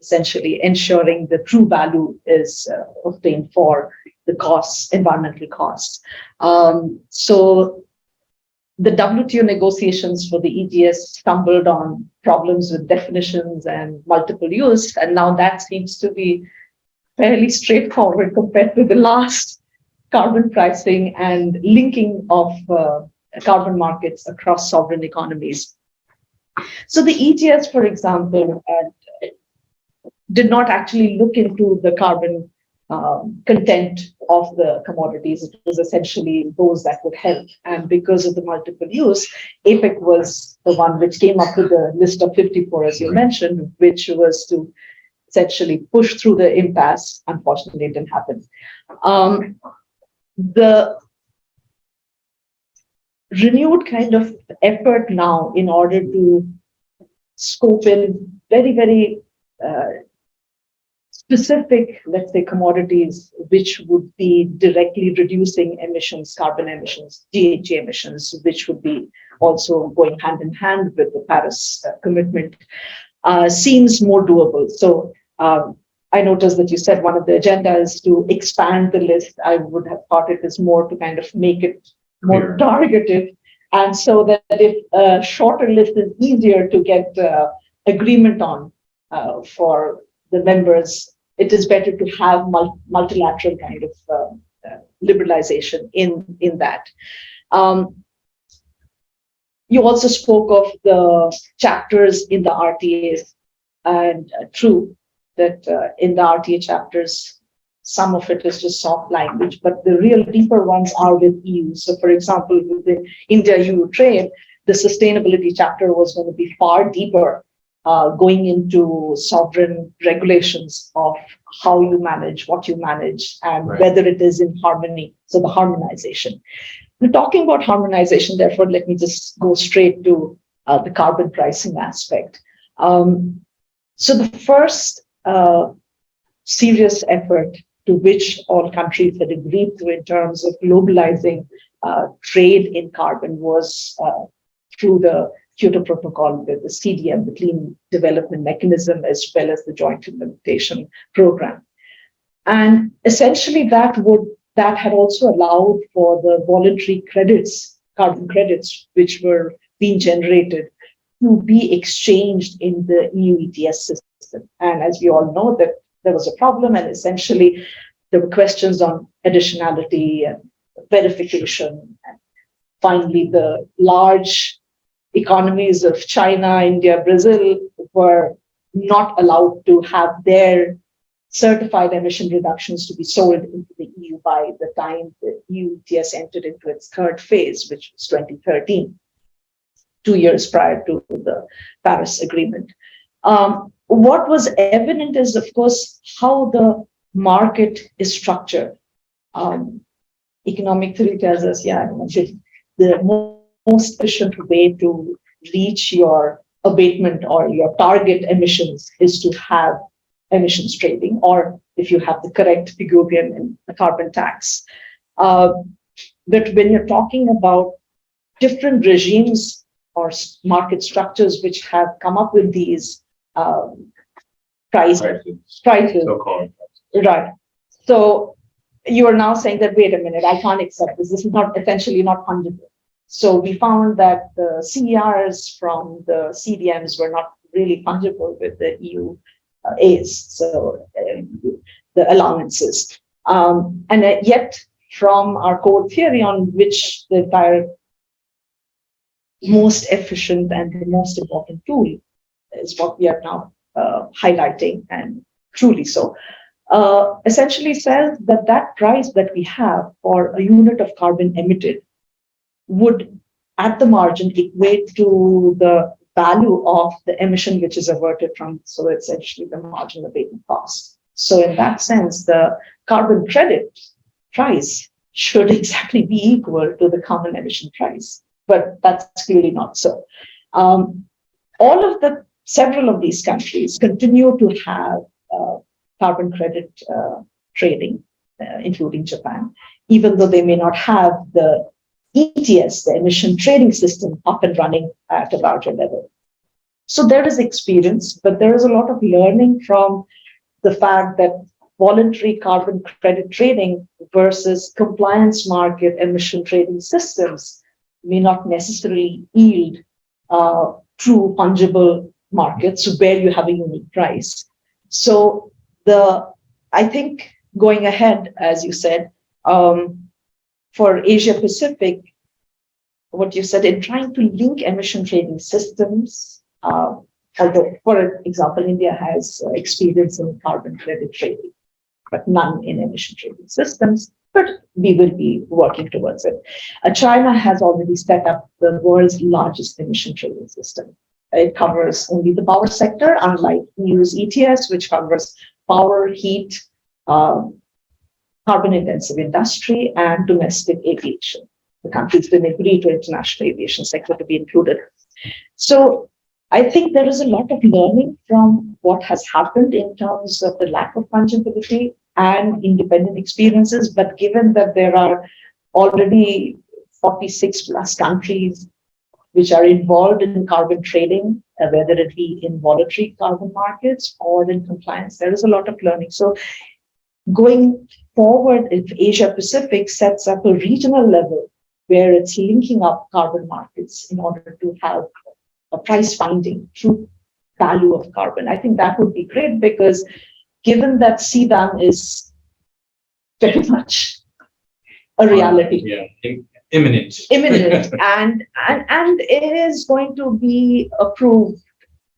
essentially ensuring the true value is obtained for the costs, environmental costs. So the WTO negotiations for the EGS stumbled on problems with definitions and multiple use, and now that seems to be fairly straightforward compared to the last carbon pricing and linking of carbon markets across sovereign economies. So the EGS, for example, did not actually look into the carbon content of the commodities. It was essentially those that would help. And because of the multiple use, APEC was the one which came up with the list of 54, as you mentioned, which was to essentially push through the impasse. Unfortunately, it didn't happen. The renewed kind of effort now in order to scope in very, very specific, let's say, commodities which would be directly reducing emissions, carbon emissions, GHG emissions, which would be also going hand in hand with the Paris commitment, seems more doable. So I noticed that you said one of the agenda is to expand the list. I would have thought it is more to kind of make it more targeted. And so that if a shorter list is easier to get agreement on for the members, it is better to have multilateral kind of liberalization in that. You also spoke of the chapters in the RTAs, and true that in the RTA chapters, some of it is just soft language, but the real deeper ones are with EU. So for example, with the India-EU trade, the sustainability chapter was going to be far deeper, going into sovereign regulations of how you manage, what you manage, and whether it is in harmony. So the harmonization. We're talking about harmonization, therefore, let me just go straight to the carbon pricing aspect. So the first serious effort to which all countries had agreed to in terms of globalizing trade in carbon was through the Kyoto Protocol with the CDM, the Clean Development Mechanism, as well as the Joint Implementation Program. And essentially that had also allowed for the voluntary credits, carbon credits, which were being generated to be exchanged in the EU ETS system. And as we all know, that there was a problem, and essentially there were questions on additionality and verification. And finally, the large economies of China, India, Brazil were not allowed to have their certified emission reductions to be sold into the EU by the time the EU ETS entered into its third phase, which was 2013, 2 years prior to the Paris Agreement. What was evident is, of course, how the market is structured. Economic theory tells us, the most efficient way to reach your abatement or your target emissions is to have emissions trading, or if you have the correct Pigouvian and the carbon tax. But when you're talking about different regimes or market structures which have come up with these prices. So-called. Right. So you are now saying that, wait a minute, I can't accept this. This is not essentially not fungible. So we found that the CERs from the CDMs were not really fungible with the EU A's, so the allowances. And yet from our core theory on which the entire most efficient and the most important tool is what we are now highlighting, and truly so. Essentially says that that price that we have for a unit of carbon emitted would at the margin equate to the value of the emission which is averted from, so essentially the marginal abatement cost. So in that sense, the carbon credit price should exactly be equal to the carbon emission price, but that's clearly not so. Several of these countries continue to have carbon credit trading, including Japan, even though they may not have the ETS, the emission trading system, up and running at a larger level. So there is experience, but there is a lot of learning from the fact that voluntary carbon credit trading versus compliance market emission trading systems may not necessarily yield true fungible markets where you have a unique price. So I think going ahead, as you said, for Asia Pacific, what you said in trying to link emission trading systems, although, for example, India has experience in carbon credit trading, but none in emission trading systems, but we will be working towards it. China has already set up the world's largest emission trading system. It covers only the power sector, unlike EU's ETS, which covers power, heat, carbon-intensive industry, and domestic aviation. The countries didn't agree to international aviation sector to be included. So I think there is a lot of learning from what has happened in terms of the lack of fungibility and independent experiences. But given that there are already 46 plus countries which are involved in carbon trading, whether it be in voluntary carbon markets or in compliance, there is a lot of learning. So going forward, if Asia Pacific sets up a regional level where it's linking up carbon markets in order to have a price finding true value of carbon, I think that would be great, because given that CBAM is very much a reality. Yeah, imminent. and it is going to be approved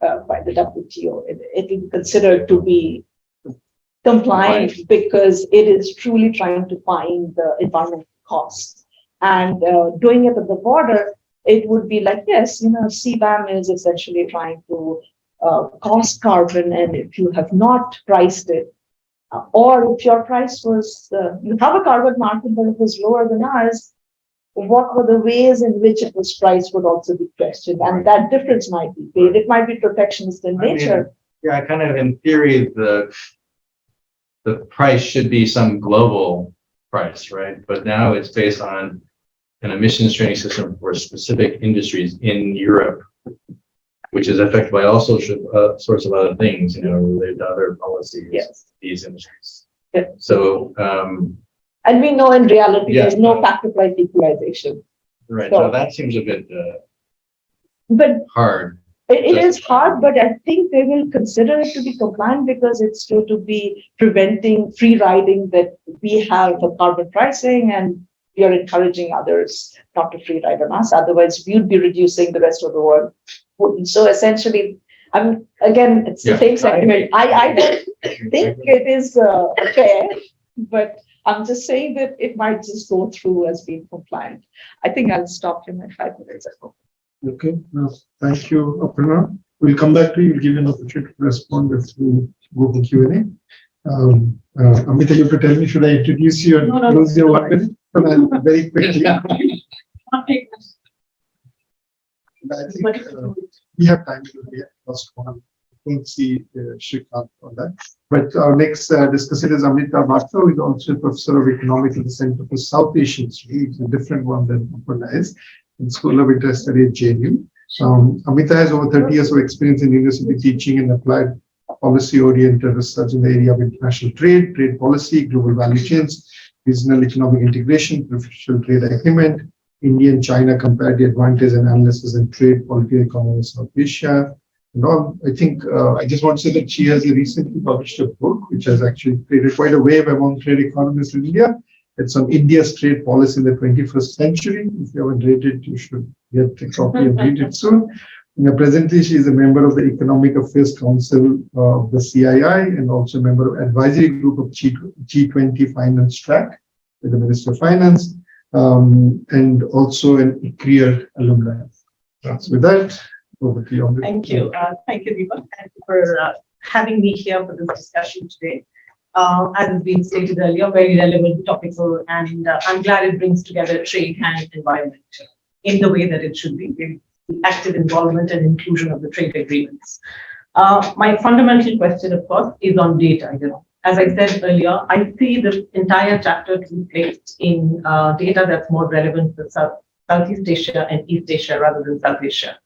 by the WTO. It will be considered to be compliant because it is truly trying to find the environmental costs. And doing it at the border, it would be like, yes, CBAM is essentially trying to cost carbon, and if you have not priced it, or if your price was, you have a carbon market, but it was lower than ours, what were the ways in which it was priced would also be questioned, and that difference might be paid. It might be protectionist in nature. Yeah, kind of in theory, the price should be some global price, right? But now it's based on an emissions trading system for specific industries in Europe, which is affected by all sorts of other things, related to other policies. Yes. These industries. Yeah. So, and we know in reality there's no factor price equalization. Right. So that seems a bit but hard. It is hard, but I think they will consider it to be compliant because it's going to be preventing free riding that we have for carbon pricing, and we are encouraging others not to free ride on us. Otherwise, we would be reducing the rest of the world. So essentially, again, it's the same sentiment. I don't think it is fair, but I'm just saying that it might just go through as being compliant. I think I'll stop here. My 5 minutes ago. Okay, thank you, Aparna. We'll come back to you. We'll give you an opportunity to respond if we go for Q&A. Amita, you have to tell me, should I introduce you and close your 1 minute? Very quickly. I think we have time to do the first one. I don't see Shrikant on that. But our next discussor is Amita Bhatta, who is also a professor of economics at the Center for South Asian Studies. It's a different one than Aparna is, in School of Interest Study at JNU. Amita has over 30 years of experience in university teaching and applied policy-oriented research in the area of international trade, trade policy, global value chains, regional economic integration, preferential trade agreement, India and China comparative advantage and analysis in trade, political economy in South Asia. And all, I think I just want to say that she has recently published a book which has actually created quite a wave among trade economists in India. It's on India's trade policy in the 21st century. If you haven't read it, you should get a copy and read it soon. Presently, she is a member of the Economic Affairs Council of the CII and also a member of advisory group of G20 Finance Track with the Minister of Finance, and also an ICRIER alumni. So with that, over to you, Amrit. Thank you. Thank you, Deepak. Thank you for having me here for this discussion today. As has been stated earlier, very relevant, topical, and I'm glad it brings together trade and environment in the way that it should be, with the active involvement and inclusion of the trade agreements. My fundamental question, of course, is on data. As I said earlier, I see the entire chapter to be placed in data that's more relevant to Southeast Asia and East Asia rather than South Asia.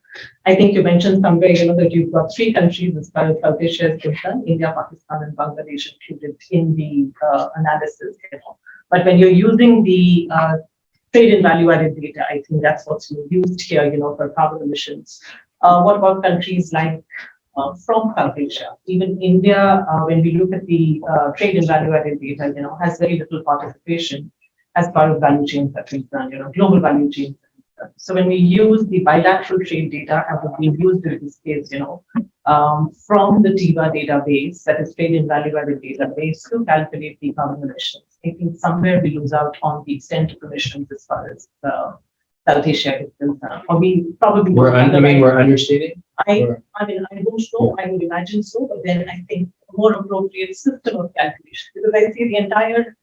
I think you mentioned somewhere, that you've got 3 countries as far as South Asia is concerned, India, Pakistan, and Bangladesh included in the analysis. But when you're using the trade and value-added data, I think that's what's being used here, for carbon emissions. What about countries like from South Asia? Even India, when we look at the trade and value-added data, has very little participation as far as value chains are concerned, global value chains. So when we use the bilateral trade data, as we used in this case, from the TIVA database, that is trade and value-added database, to calculate the carbon emissions, I think somewhere we lose out on the extent of emissions as far as South Asia is concerned. Or we probably we're understating. I don't know. I would imagine so, but then I think a more appropriate system of calculation, because I see the entire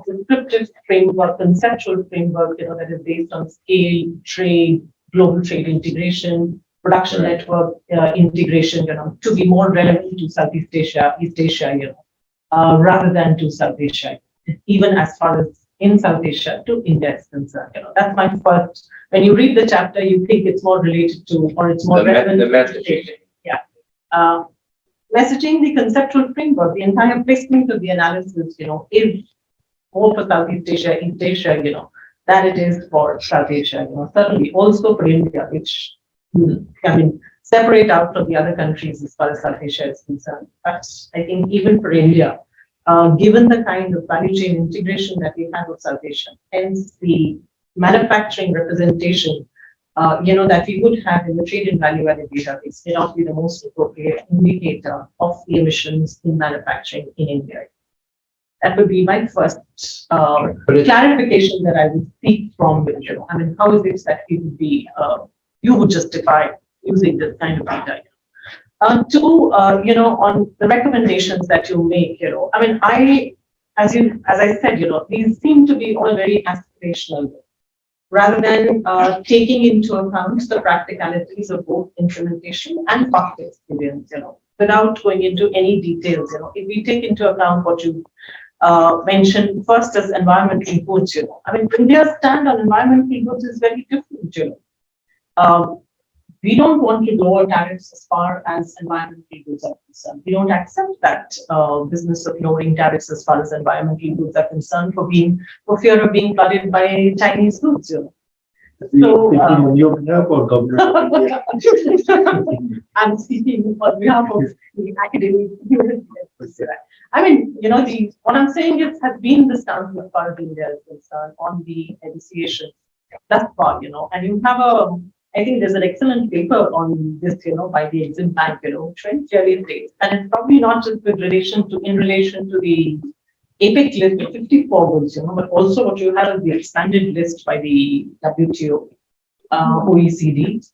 descriptive framework, conceptual framework, that is based on scale, trade, global trade integration, production network integration, to be more relevant to Southeast Asia, East Asia, rather than to South Asia, even as far as in South Asia to India is concerned. That's my first. When you read the chapter, you think it's more related to, or it's more relevant. The messaging. Yeah. Messaging, the conceptual framework, the entire placement of the analysis, is more for Southeast Asia, East Asia, than it is for South Asia. Certainly also for India, which separate out from the other countries as far as South Asia is concerned. But I think even for India, given the kind of value chain integration that we have with South Asia, hence the manufacturing representation that we would have in the trade and value-added database may not be the most appropriate indicator of the emissions in manufacturing in India. That would be my first clarification that I would seek from you. How is it that you would justify using this kind of data? Two, on the recommendations that you make, as I said, these seem to be all very aspirational, rather than taking into account the practicalities of both implementation and past experience, without going into any details. If we take into account what you mentioned first as environmental goods, India's stand on environmental goods is very different. We don't want to lower tariffs as far as environmental goods are concerned. We don't accept that business of lowering tariffs as far as environmental goods are concerned for fear of being flooded by Chinese goods. So, on your behalf or government of India? I'm speaking on behalf of the academic community. What I'm saying has been the stance as far as India is concerned on the negotiations thus far, and you have I think there's an excellent paper on this, by the Exim Bank, which very clearly states, and it's probably not just in relation to the APEC list of 54 goods, but also what you have is the expanded list by the WTO, OECD.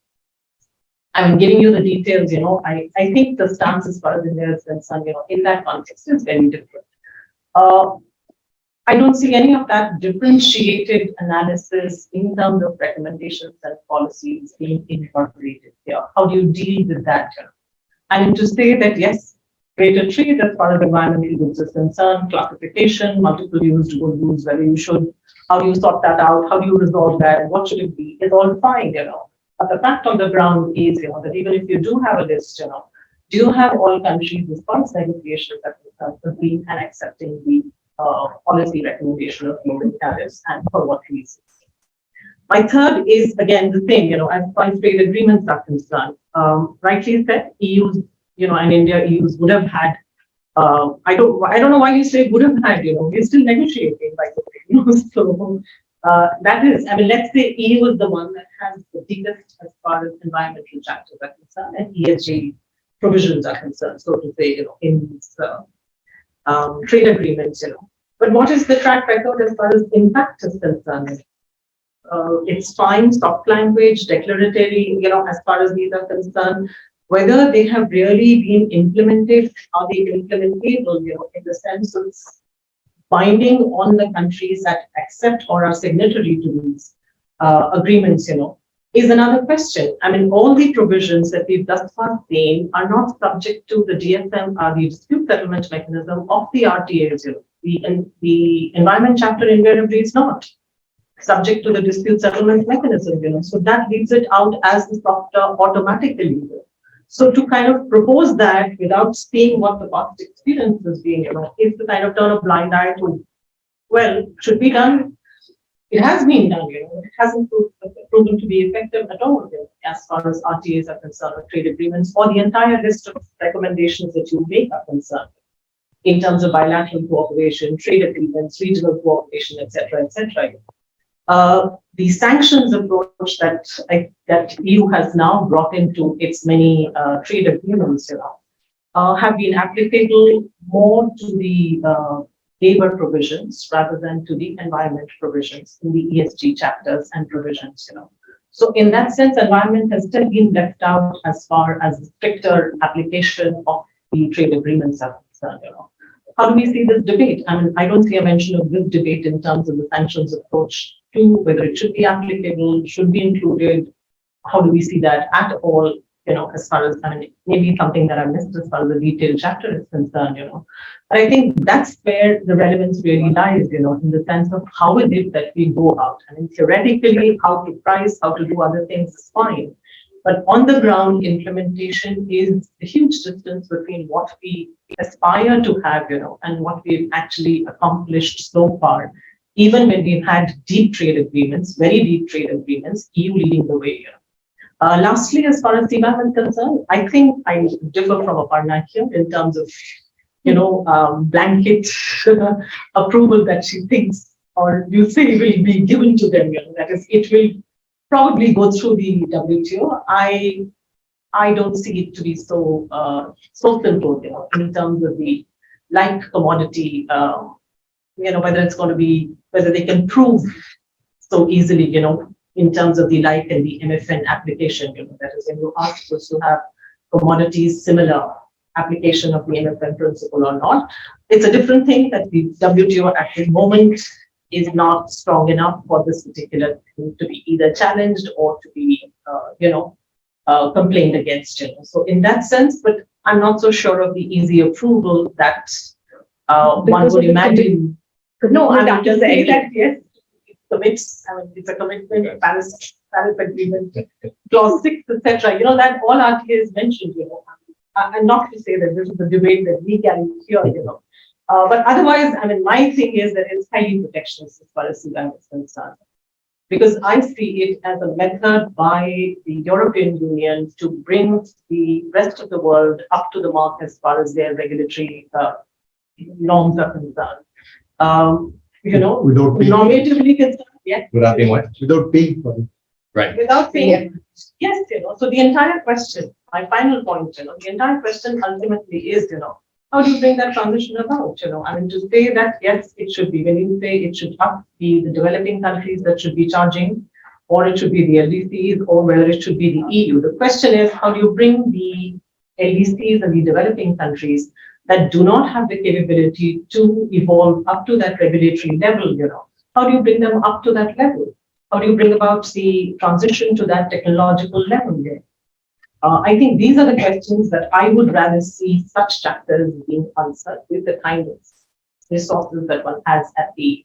I'm giving you the details, I think the stance as far as India is concerned, in that context is very different. I don't see any of that differentiated analysis in terms of recommendations and policies being incorporated here. How do you deal with that? And to say that, yes, greater trade as far as environmental goods is concerned, classification, multiple use, dual use, whether you should, how do you sort that out? How do you resolve that? And what should it be? It's all fine, But the fact on the ground is, that even if you do have a list, do you have all countries as far as negotiations that agreeing and accepting the policy recommendation of lowering tariffs, and for what reasons? My third is again the same, as far as trade agreements are concerned. Rightly said, EU's, and India, EU's would have had. I don't know why you say would have had. We're still negotiating, by the way. So That is, I mean, let's say EU is the one that has the deepest as far as environmental chapters are concerned and ESG provisions are concerned, so to say, in these trade agreements, But what is the track record as far as impact is concerned? It's fine, soft language, declaratory, as far as these are concerned. Whether they have really been implemented, are they implementable, in the sense of binding on the countries that accept or are signatory to these agreements, is another question. I mean, all the provisions that we've thus far seen are not subject to the DSM, the dispute settlement mechanism of the RTAs. The environment chapter invariably is not subject to the dispute settlement mechanism. So that leaves it out as the softer automatically. So to kind of propose that without seeing what the past experience has been, is to kind of turn a blind eye to, well, should be done. It has been done, it hasn't proven to be effective at all, as far as RTAs are concerned, or trade agreements, or the entire list of recommendations that you make are concerned, in terms of bilateral cooperation, trade agreements, regional cooperation, etc., etc. The sanctions approach that EU has now brought into its many trade agreements, have been applicable more to the labor provisions rather than to the environment provisions in the ESG chapters and provisions. So in that sense, environment has still been left out as far as the stricter application of the trade agreements are concerned. How do we see this debate? I mean, I don't see a mention of this debate in terms of the sanctions approach to whether it should be applicable, should be included. How do we see that at all? As far as, I mean, maybe something that I missed as far as the detailed chapter is concerned. But I think that's where the relevance really lies. In the sense of how is it that we go out? I mean, theoretically, how to price, how to do other things is fine. But on the ground, implementation is a huge distance between what we aspire to have, and what we've actually accomplished so far. Even when we've had deep trade agreements, very deep trade agreements, EU leading the way. Lastly, as far as CBAM is concerned, I think I differ from Aparna here in terms of, blanket approval that she thinks, or you say will be given to them. That is, it will probably go through the WTO. I don't see it to be so simple, in terms of the like commodity, whether it's going to be, whether they can prove so easily, in terms of the like and the MFN application, that is, when you ask us to have commodities similar application of the MFN principle or not. It's a different thing that the WTO at the moment is not strong enough for this particular thing to be either challenged or to be, complained against. So in that sense, but I'm not so sure of the easy approval that one would imagine. No, I'm just saying that yes, it commits. I mean, it's a commitment. Paris Agreement, Clause 6, etc. That all RTAs mentioned. And not to say that this is a debate that we can hear. But otherwise, I mean, my thing is that it's highly protectionist as far as CBAM is concerned, because I see it as a method by the European Union to bring the rest of the world up to the mark as far as their regulatory norms are concerned. Without paying, Normatively concerned, yes. Without being what? without paying for it. Right. Without saying, yes, so the entire question, my final point, the entire question ultimately is, how do you bring that transition about? I mean, to say that, yes, it should be, when you say it should be the developing countries that should be charging, or it should be the LDCs, or whether it should be the EU. The question is, how do you bring the LDCs and the developing countries that do not have the capability to evolve up to that regulatory level, how do you bring them up to that level? How do you bring about the transition to that technological level there? I think these are the questions that I would rather see such chapters being answered with the kind of resources that one has at the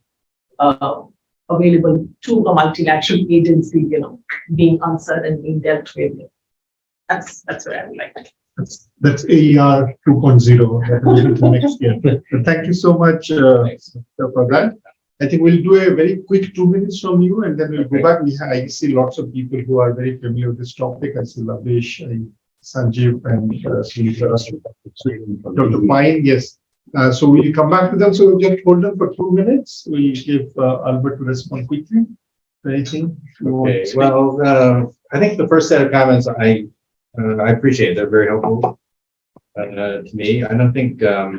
available to a multilateral agency, being answered and being dealt with. That's where I would like to. That's AER 2.0. That will be the next year. But thank you so much for that. I think we'll do a very quick 2 minutes from you, and then we'll go back. I see lots of people who are very familiar with this topic. I see Lavesh, Sanjeev, and Sunita. Dr. Pine, yes. So we'll come back to them. So we'll just hold them for 2 minutes. We'll give Albert to respond quickly. Anything? you want to Okay, speak? well, I think the first set of comments I appreciate. They're very helpful to me. I don't think, I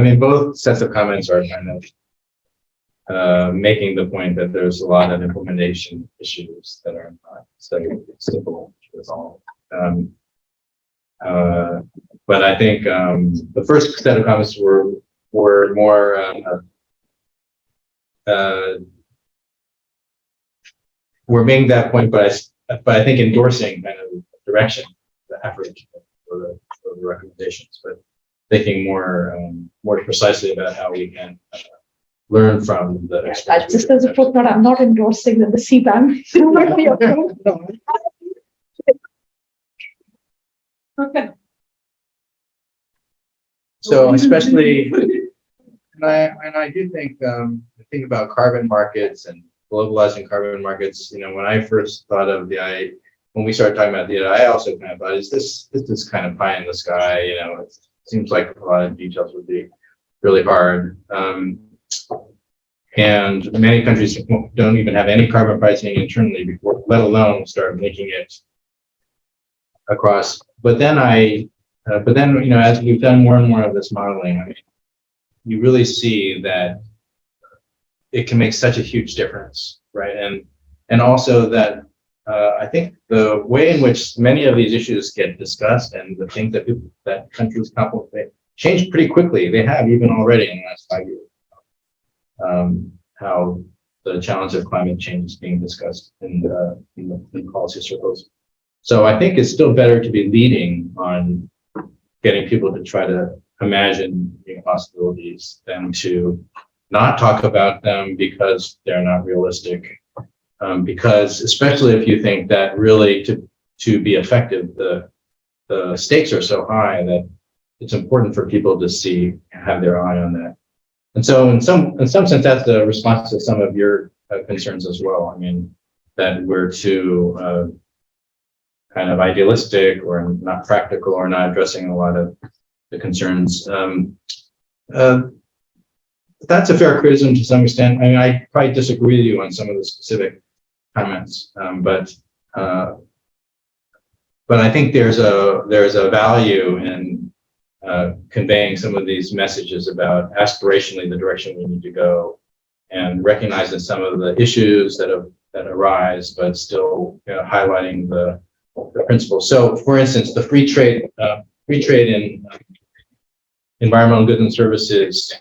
mean, both sets of comments are kind of making the point that there's a lot of implementation issues that are not so simple to resolve. But I think the first set of comments were more we're making that point, but I think endorsing kind of direction, the effort for the recommendations, but thinking more precisely about how we can learn from the experience. Just as a footnote, I'm not endorsing that the CBAM might be approved. Okay. So especially, and I do think about carbon markets and globalizing carbon markets. You know, when I first thought of when we started talking about I also kind of thought, is this kind of pie in the sky? You know, it seems like a lot of details would be really hard. And many countries don't even have any carbon pricing internally before, let alone start making it across. But then you know, as we've done more and more of this modeling, I mean, you really see that it can make such a huge difference, right? And also that I think the way in which many of these issues get discussed and the things that countries contemplate change pretty quickly. They have even already in the last 5 years. How the challenge of climate change is being discussed in policy circles. So I think it's still better to be leading on getting people to try to imagine possibilities than to not talk about them because they're not realistic. Because especially if you think that really to be effective, the stakes are so high that it's important for people to have their eye on that. And so in some sense, that's the response to some of your concerns as well. I mean, that we're too kind of idealistic or not practical or not addressing a lot of the concerns. That's a fair criticism to some extent. I mean, I probably disagree with you on some of the specific comments, but I think there's a value in conveying some of these messages about aspirationally the direction we need to go, and recognizing some of the issues that arise, but still highlighting the principles. So, for instance, the free trade in environmental goods and services.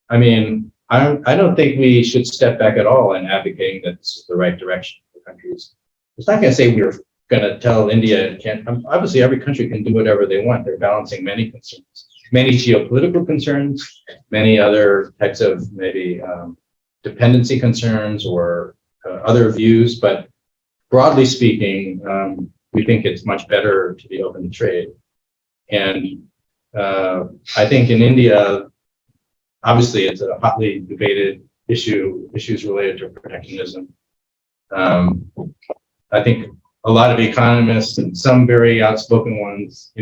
I mean, I don't think we should step back at all in advocating that this is the right direction for countries. It's not going to say we're going to tell India can't. Obviously, every country can do whatever they want. They're balancing many concerns, many geopolitical concerns, many other types of maybe dependency concerns or other views. But broadly speaking, we think it's much better to be open to trade. And I think in India, obviously, it's a hotly debated issues related to protectionism. I think a lot of economists and some very outspoken ones,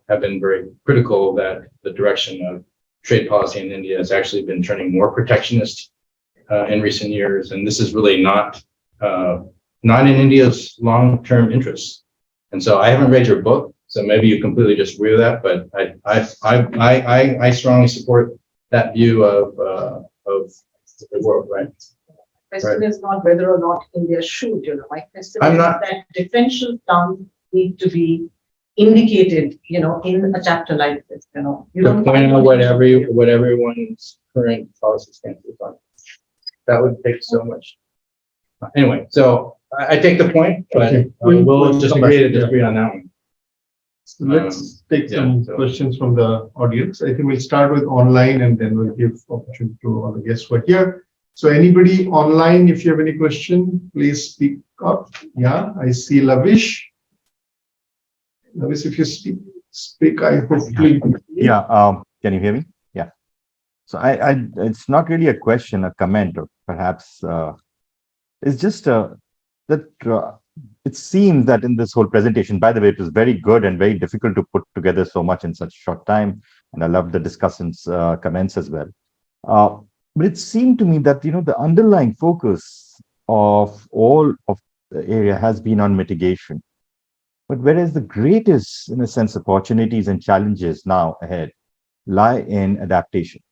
have been very critical that the direction of trade policy in India has actually been turning more protectionist in recent years. And this is really not in India's long-term interests. And so I haven't read your book, so maybe you completely disagree with that, but I strongly support that view of the world, right? Question is not whether or not India should, my question is that differential stance need to be indicated, in a chapter like this, You don't point out what everyone's current policy stance is on. That would take so much. Anyway, so I take the point, but we'll just agree to disagree on that one. So let's take some questions from the audience. I think we'll start with online and then we'll give opportunity to all the guests who are here. So anybody online, if you have any question, please speak up. Yeah, I see Lavish. Lavish, if you speak, I hopefully. Yeah, can you hear me? Yeah. So it's not really a question, a comment, or perhaps it's just that it seems that in this whole presentation, by the way, it was very good and very difficult to put together so much in such a short time. And I love the discussants' comments as well. But it seemed to me that, the underlying focus of all of the area has been on mitigation. But whereas the greatest, in a sense, opportunities and challenges now ahead lie in adaptation.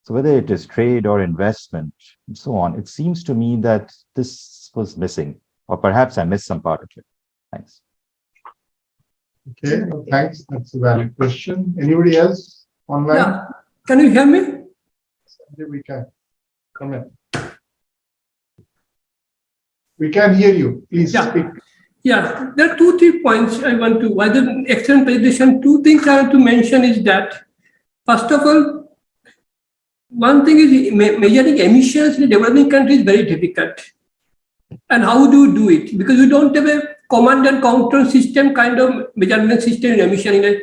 So whether it is trade or investment and so on, it seems to me that this was missing, or perhaps I missed some part of it. Thanks. Okay, well, thanks. That's a valid question. Anybody else online? Yeah. Can you hear me? We can. Come in. We can hear you. Please Yeah. speak. Yeah, there are 2-3 points I want to, while the excellent presentation, 2 things I want to mention is that, first of all, one thing is measuring emissions in developing countries is very difficult. And how do you do it? Because you don't have a command and control system kind of measurement system in emission in a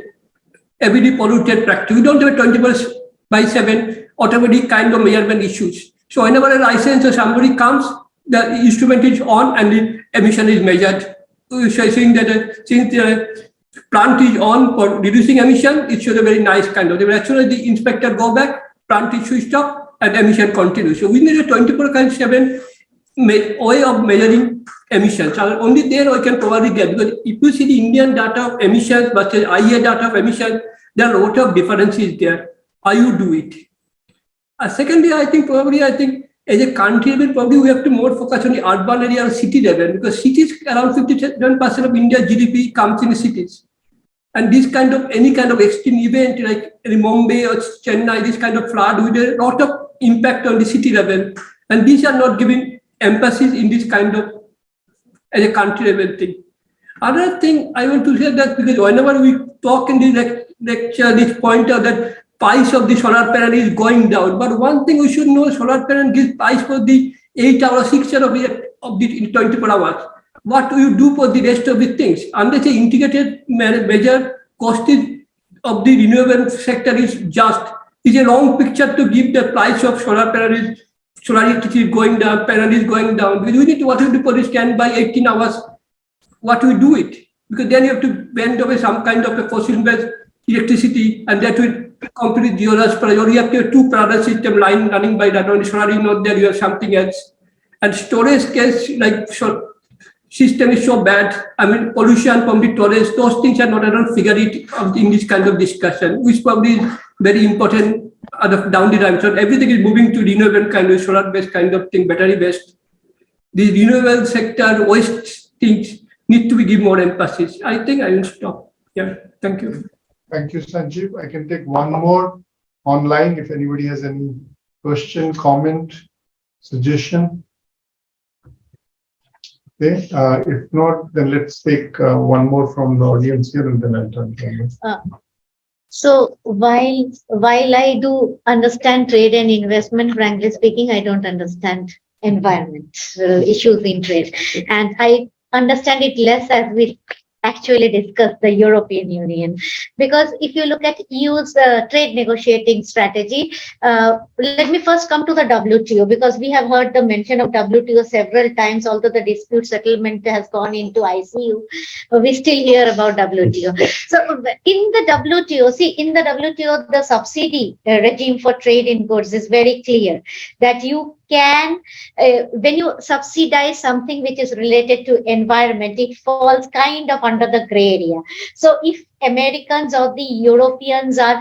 everyday polluted practice. You don't have a 24/7 automatic kind of measurement issues. So whenever a license or somebody comes, the instrument is on and the emission is measured. So saying that since the plant is on for reducing emission, it shows a very nice kind of. As soon as the inspector go back, plant is switched off and emission continues. So we need a 24/7 way of measuring emissions. Only then we can probably get, because if you see the Indian data of emissions versus IEA data of emissions, there are a lot of differences there. How you do it? Secondly, I think as a country, we have to more focus on the urban area or city level, because cities, around 57% of India's GDP comes in cities. And this kind of, any kind of extreme event like in Mumbai or Chennai, this kind of flood with a lot of impact on the city level. And these are not giving emphasis in this kind of, as a country level thing. Another thing I want to say that, because whenever we talk in this lecture, this point out that price of the solar panel is going down. But one thing we should know, solar panel gives price for the 8 hours, 6 hours of the 24 hours. What do you do for the rest of the things? Unless the integrated measure cost of the renewable sector is just, is a long picture to give the price of solar panel is, solar electricity is going down, panel is going down. Because we need to, what we do for the standby 18 hours, what we do it? Because then you have to bend over some kind of a fossil-based electricity, and that will complete zero's price, or you have to have 2 parallel system line running by that. Only solar is not there, you have something else. And storage case, like system is so bad. I mean, pollution from the storage, those things are not, I don't figure it in this kind of discussion, which probably is very important down the line. So everything is moving to renewable kind of solar-based kind of thing, battery-based. The renewable sector waste things need to be give more emphasis. I think I will stop. Yeah, thank you. Thank you, Sanjeev. I can take one more online if anybody has any question, comment, suggestion. Okay, if not, then let's take one more from the audience here and then I'll turn to you. So while I do understand trade and investment, frankly speaking, I don't understand environmental issues in trade. And I understand it less as we actually discuss the European Union. Because if you look at EU's trade negotiating strategy, let me first come to the WTO, because we have heard the mention of WTO several times, although the dispute settlement has gone into ICU, we still hear about WTO. So in the WTO, the subsidy regime for trade in goods is very clear, that you can, when you subsidize something which is related to environment, it falls kind of under the gray area. So if Americans or the Europeans are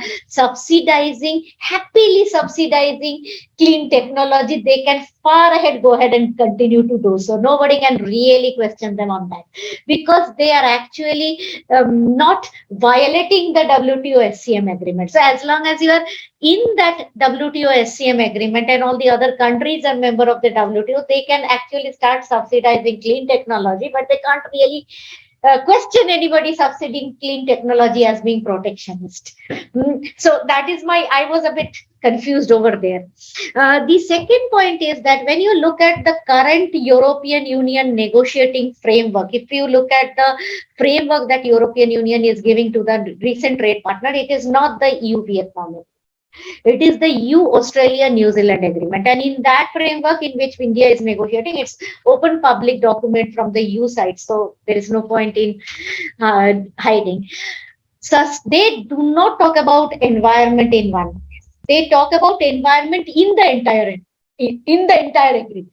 happily subsidizing clean technology, they can far ahead go ahead and continue to do so. Nobody can really question them on that, because they are actually not violating the WTO SCM agreement. So as long as you are in that WTO SCM agreement and all the other countries are member of the WTO, they can actually start subsidizing clean technology, but they can't really question anybody subsidizing clean technology as being protectionist. So that is I was a bit confused over there. The second point is that when you look at the current European Union negotiating framework, if you look at the framework that European Union is giving to the recent trade partner, it is not the EU-Vietnam. It is the EU-Australia-New Zealand agreement. And in that framework in which India is negotiating, it's open public document from the EU side. So there is no point in hiding. So they do not talk about environment in one place. They talk about environment in the entire agreement.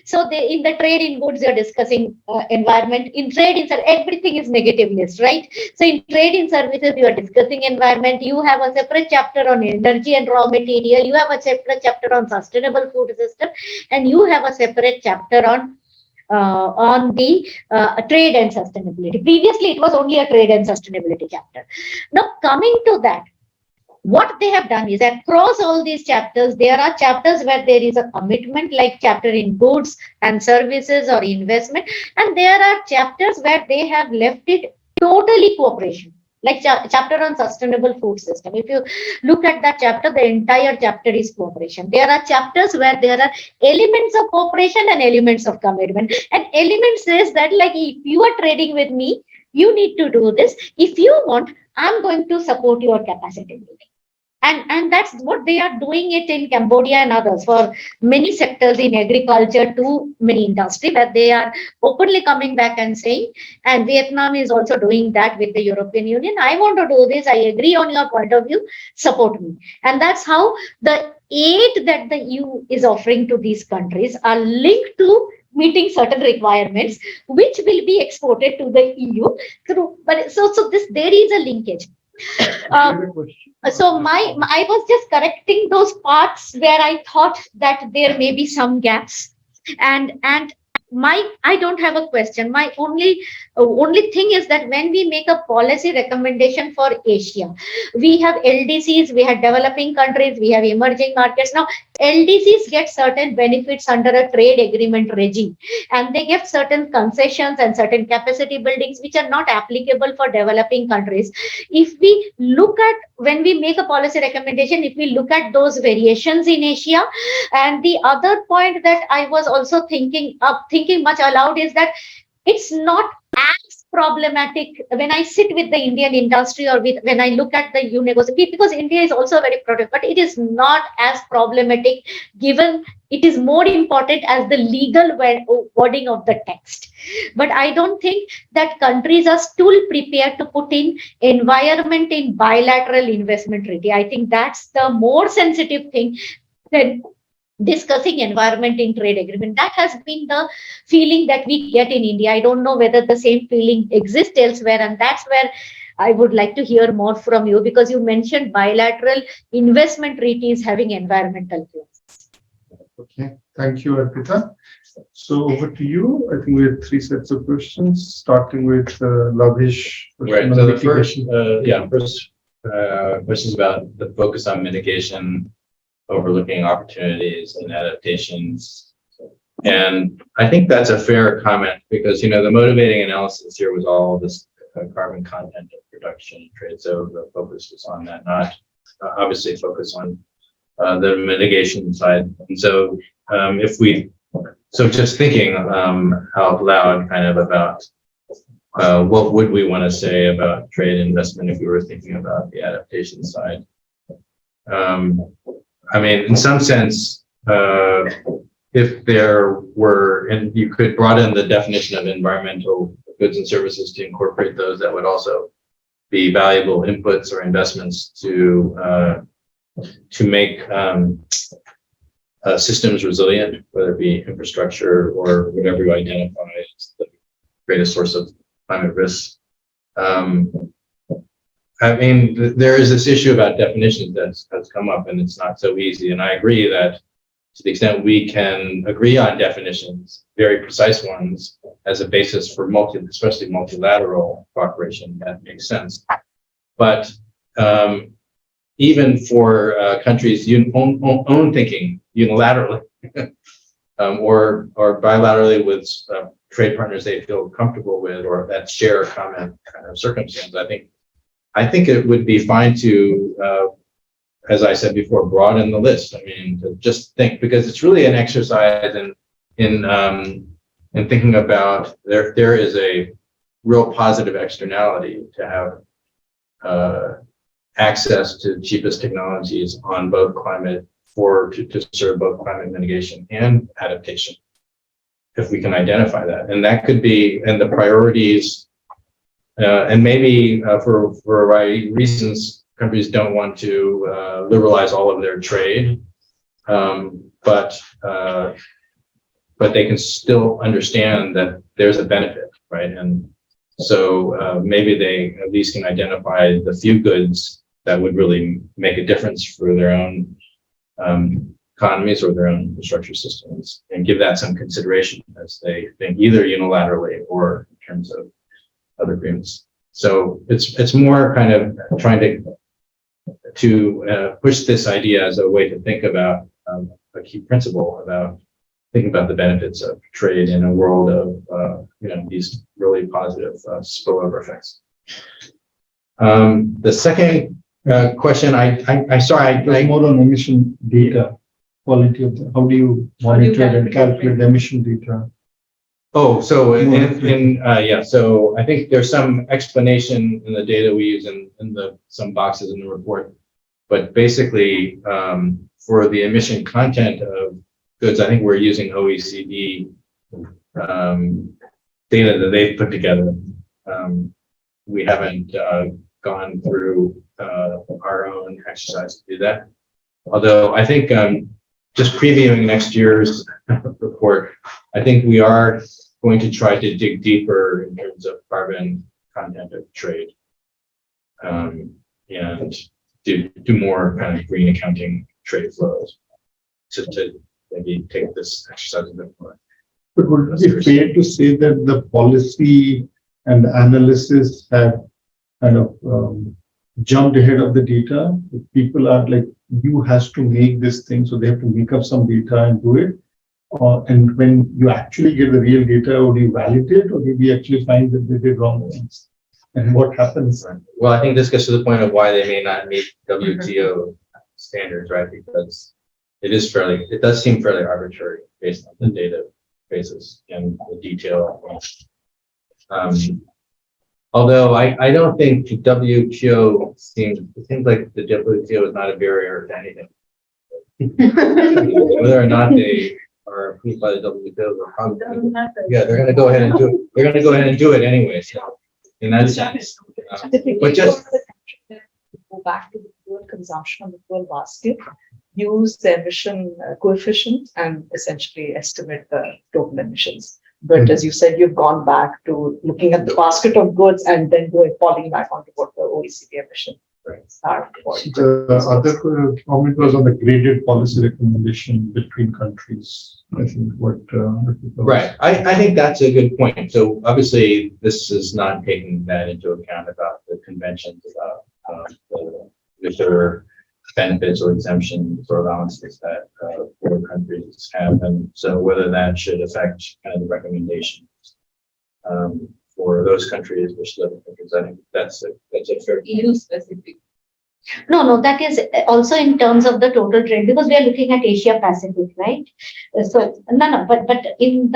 So in the trade in goods, you're discussing environment. In trade in everything is negative list, right? So in trade in services, you are discussing environment. You have a separate chapter on energy and raw material. You have a separate chapter on sustainable food system, and you have a separate chapter on the trade and sustainability. Previously, it was only a trade and sustainability chapter. Now, coming to that, what they have done is across all these chapters, there are chapters where there is a commitment, like chapter in goods and services or investment, and there are chapters where they have left it totally cooperation. Like chapter on sustainable food system. If you look at that chapter, the entire chapter is cooperation. There are chapters where there are elements of cooperation and elements of commitment. And element says that, like, if you are trading with me, you need to do this. If you want, I'm going to support your capacity building. And that's what they are doing it in Cambodia and others for many sectors in agriculture to many industry, where they are openly coming back and saying, and Vietnam is also doing that with the European Union. I want to do this. I agree on your point of view. Support me. And that's how the aid that the EU is offering to these countries are linked to meeting certain requirements, which will be exported to the EU through. But so there is a linkage. So I was just correcting those parts where I thought that there may be some gaps, and I don't have a question. My only thing is that when we make a policy recommendation for Asia, we have LDCs, we have developing countries, we have emerging markets. Now, LDCs get certain benefits under a trade agreement regime, and they get certain concessions and certain capacity buildings which are not applicable for developing countries. If we look at, when we make a policy recommendation, if we look at those variations in Asia, and the other point that I was also thinking much aloud is that it's not as problematic when I sit with the Indian industry or when I look at the EU negotiation, because India is also very productive, but it is not as problematic, given it is more important as the legal wording of the text. But I don't think that countries are still prepared to put in environment in bilateral investment treaty. I think that's the more sensitive thing than discussing environment in trade agreement. That has been the feeling that we get in India. I don't know whether the same feeling exists elsewhere, and that's where I would like to hear more from you, because you mentioned bilateral investment treaties having environmental clauses. Okay, thank you, Arpita. So over to you. I think we have 3 sets of questions, starting with Lavish. Right. So the first question is about the focus on mitigation, overlooking opportunities and adaptations. And I think that's a fair comment, because, you know, the motivating analysis here was all this carbon content of production and trade. So the focus was on that, not obviously focus on the mitigation side. And so just thinking out loud kind of about what would we want to say about trade investment if we were thinking about the adaptation side. I mean, in some sense, if there were, and you could broaden the definition of environmental goods and services to incorporate those, that would also be valuable inputs or investments to make systems resilient, whether it be infrastructure or whatever you identify as the greatest source of climate risk. I mean, there is this issue about definitions that's come up, and it's not so easy. And I agree that to the extent we can agree on definitions, very precise ones, as a basis for especially multilateral cooperation, that makes sense. But even for countries own thinking unilaterally or bilaterally with trade partners they feel comfortable with, or that share a common kind of circumstance, I think it would be fine to, as I said before, broaden the list. I mean, to just think, because it's really an exercise in thinking about there is a real positive externality to access to cheapest technologies on both to serve both climate mitigation and adaptation. If we can identify that, and that could be, and the priorities, and maybe for a variety of reasons, countries don't want to liberalize all of their trade, but they can still understand that there's a benefit, right? And so maybe they at least can identify the few goods that would really make a difference for their own economies or their own infrastructure systems, and give that some consideration as they think, either unilaterally or in terms of other agreements. So it's more kind of trying to push this idea as a way to think about a key principle about thinking about the benefits of trade in a world of these really positive spillover effects. The second question, I sorry, It was more on emission data, quality of how do you monitor and calculate the emission data? Oh, so so I think there's some explanation in the data we use in some boxes in the report, but basically for the emission content of goods, I think we're using OECD data that they've put together. We haven't gone through our own exercise to do that. Although I think just previewing next year's report, I think we are going to try to dig deeper in terms of carbon content of trade, and do more kind of green accounting trade flows to maybe take this exercise a bit more. But would it be fair to say that the policy and the analysis have kind of jumped ahead of the data? People are like, you has to make this thing, so they have to make up some data and do it. And when you actually get the real data, would you validate, or did you actually find that they did wrong things? And what happens? Well, I think this gets to the point of why they may not meet WTO standards, right? Because it does seem fairly arbitrary based on the data basis and the detail. Although I don't think WTO it seems like the WTO is not a barrier to anything. Whether or not they are approved by the WTO, they're going to go ahead and do it. They're going to go ahead and do it anyway. So in that sense, but just go back to the fuel consumption of the fuel basket, use the emission coefficient, and essentially estimate the total emissions. But as you said, you've gone back to looking at the basket of goods and then falling back onto what the OECD emission are. The other comment was on the graded policy recommendation between countries. I think what right. I think that's a good point. So obviously, this is not taking that into account about the conventions about if there are benefits or exemptions or allowances that poor countries have, and so whether that should affect kind of the recommendations for those countries versus other countries. I think that's a fair EU specific. No, that is also in terms of the total trade, because we are looking at Asia Pacific, right? So but in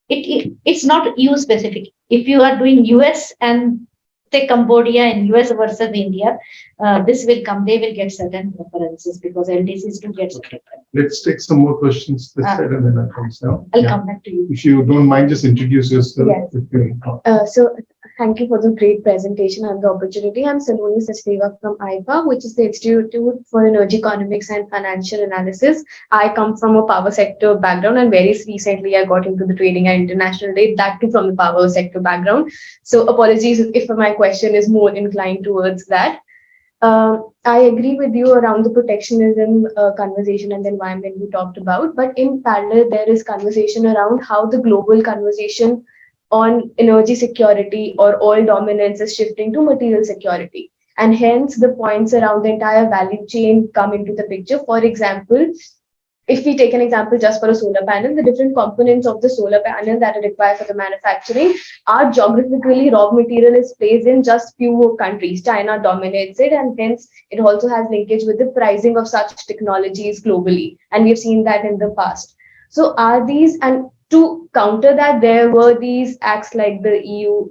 it's not EU specific. If you are doing US and say Cambodia and US versus India, they will get certain preferences because LDCs do get certain. Let's take some more questions this side and then I'll come down. I'll come back to you. If you don't mind, just introduce yourself. Yes. So thank you for the great presentation and the opportunity. I'm Saloni Sachdeva from IFA, which is the Institute for Energy Economics and Financial Analysis. I come from a power sector background, and very recently I got into the trading and international trade, that too from the power sector background. So apologies if my question is more inclined towards that. I agree with you around the protectionism conversation and the environment we talked about, but in parallel, there is conversation around how the global conversation on energy security or oil dominance is shifting to material security. And hence the points around the entire value chain come into the picture. For example, if we take an example just for a solar panel, the different components of the solar panel that are required for the manufacturing are geographically raw material is placed in just few countries. China dominates it, and hence it also has linkage with the pricing of such technologies globally. And we've seen that in the past. So are these, and to counter that, there were these acts like the EU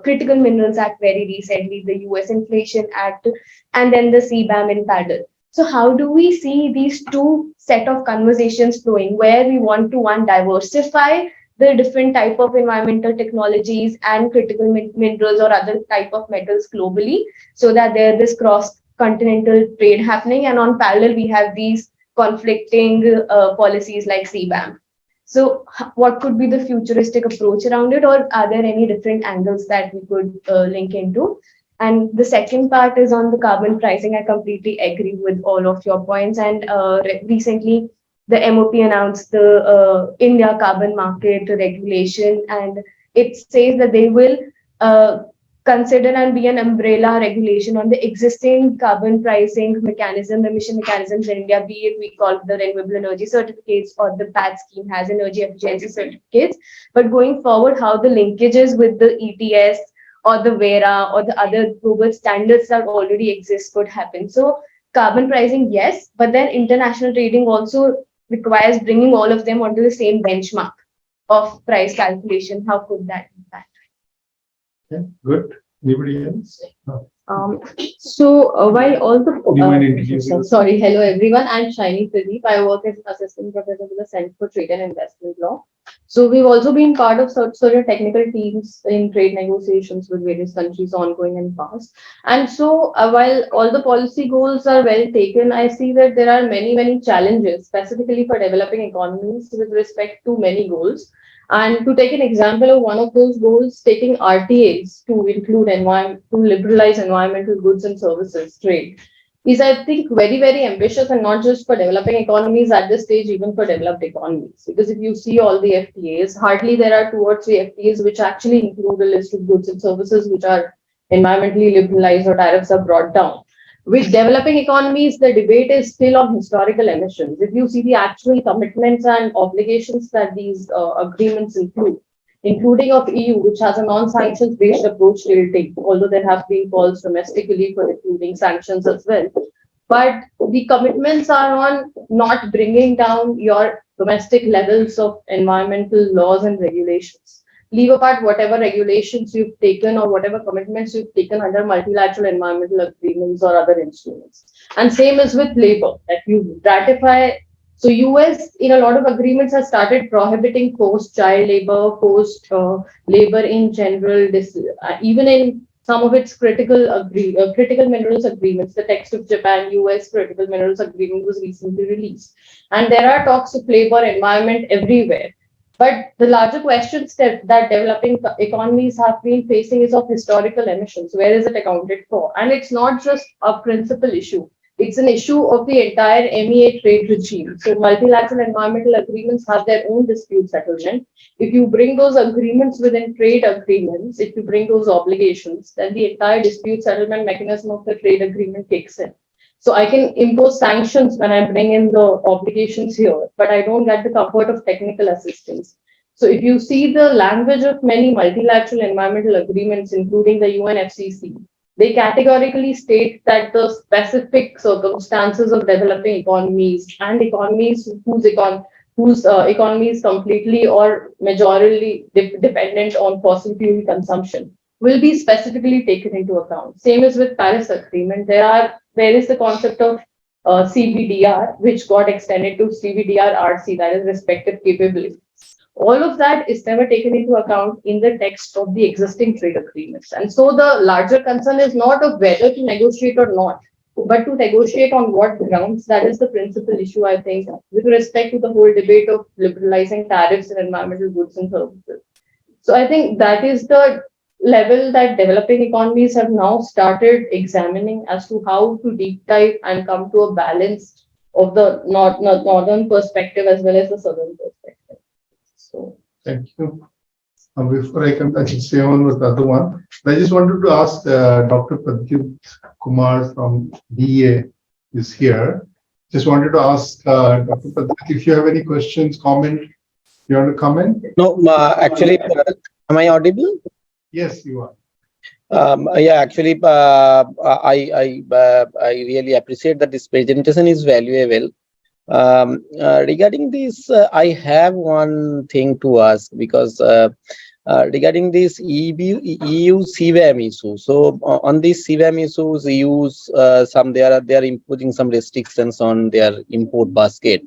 Critical Minerals Act very recently, the US Inflation Act, and then the CBAM in parallel. So how do we see these two set of conversations flowing where we want to, one, diversify the different type of environmental technologies and critical minerals or other type of metals globally, so that there is cross continental trade happening, and on parallel we have these conflicting policies like CBAM. So what could be the futuristic approach around it, or are there any different angles that we could link into? And the second part is on the carbon pricing. I completely agree with all of your points. And recently, the MOP announced the India carbon market regulation, and it says that they will consider and be an umbrella regulation on the existing carbon pricing mechanism, emission mechanisms in India, be it we call it the renewable energy certificates or the PAT scheme has energy efficiency certificates. But going forward, how the linkages with the ETS or the VERA or the other global standards that already exist could happen. So carbon pricing, yes, but then international trading also requires bringing all of them onto the same benchmark of price calculation. How could that impact? Okay, good. Anybody else? No. While all the Do you mind introducing yourself? sorry, hello everyone. I'm Shaini Pradeep. I work as assistant professor with the Center for Trade and Investment Law. So we've also been part of certain technical teams in trade negotiations with various countries ongoing and past. And so while all the policy goals are well taken, I see that there are many challenges specifically for developing economies with respect to many goals. And to take an example of one of those goals, taking RTAs to include to liberalize environmental goods and services trade is, I think, very ambitious, and not just for developing economies at this stage, even for developed economies. Because if you see all the FTAs, hardly there are 2 or 3 FTAs which actually include a list of goods and services which are environmentally liberalized or tariffs are brought down. With developing economies, the debate is still on historical emissions. If you see the actual commitments and obligations that these agreements include, including of EU, which has a non-sanctions based approach till date, although there have been calls domestically for including sanctions as well. But the commitments are on not bringing down your domestic levels of environmental laws and regulations. Leave apart whatever regulations you've taken or whatever commitments you've taken under multilateral environmental agreements or other instruments. And same is with labor, that you ratify. So US in a lot of agreements has started prohibiting forced child labor, forced labor in general, even in some of its critical minerals agreements. The text of Japan US critical minerals agreement was recently released. And there are talks of labor, environment everywhere. But the larger questions that developing economies have been facing is of historical emissions. Where is it accounted for? And it's not just a principal issue. It's an issue of the entire MEA trade regime. So multilateral environmental agreements have their own dispute settlement. If you bring those agreements within trade agreements, if you bring those obligations, then the entire dispute settlement mechanism of the trade agreement kicks in. So I can impose sanctions when I bring in the obligations here, but I don't get the comfort of technical assistance. So if you see the language of many multilateral environmental agreements, including the UNFCCC, they categorically state that the specific circumstances of developing economies and economies whose economy is completely or majorly dependent on fossil fuel consumption will be specifically taken into account. Same as with Paris Agreement. There is the concept of CBDR, which got extended to CBDR-RC, that is respective capabilities. All of that is never taken into account in the text of the existing trade agreements. And so the larger concern is not of whether to negotiate or not, but to negotiate on what grounds. That is the principal issue, I think, with respect to the whole debate of liberalizing tariffs and environmental goods and services. So I think that is the level that developing economies have now started examining as to how to deep dive and come to a balance of the northern perspective as well as the southern perspective. So thank you. Before I can say on with the other one, I just wanted to ask Dr. Pradyut Kumar from DEA is here. Just wanted to ask Dr. Pradyut if you have any questions, comment. You want to comment? No, actually, am I audible? Yes, you are. Yeah, actually, I really appreciate that this presentation is valuable. Regarding this, I have one thing to ask because regarding this EU CBAM issue. So on these CBAM issues, EU's they are imposing some restrictions on their import basket.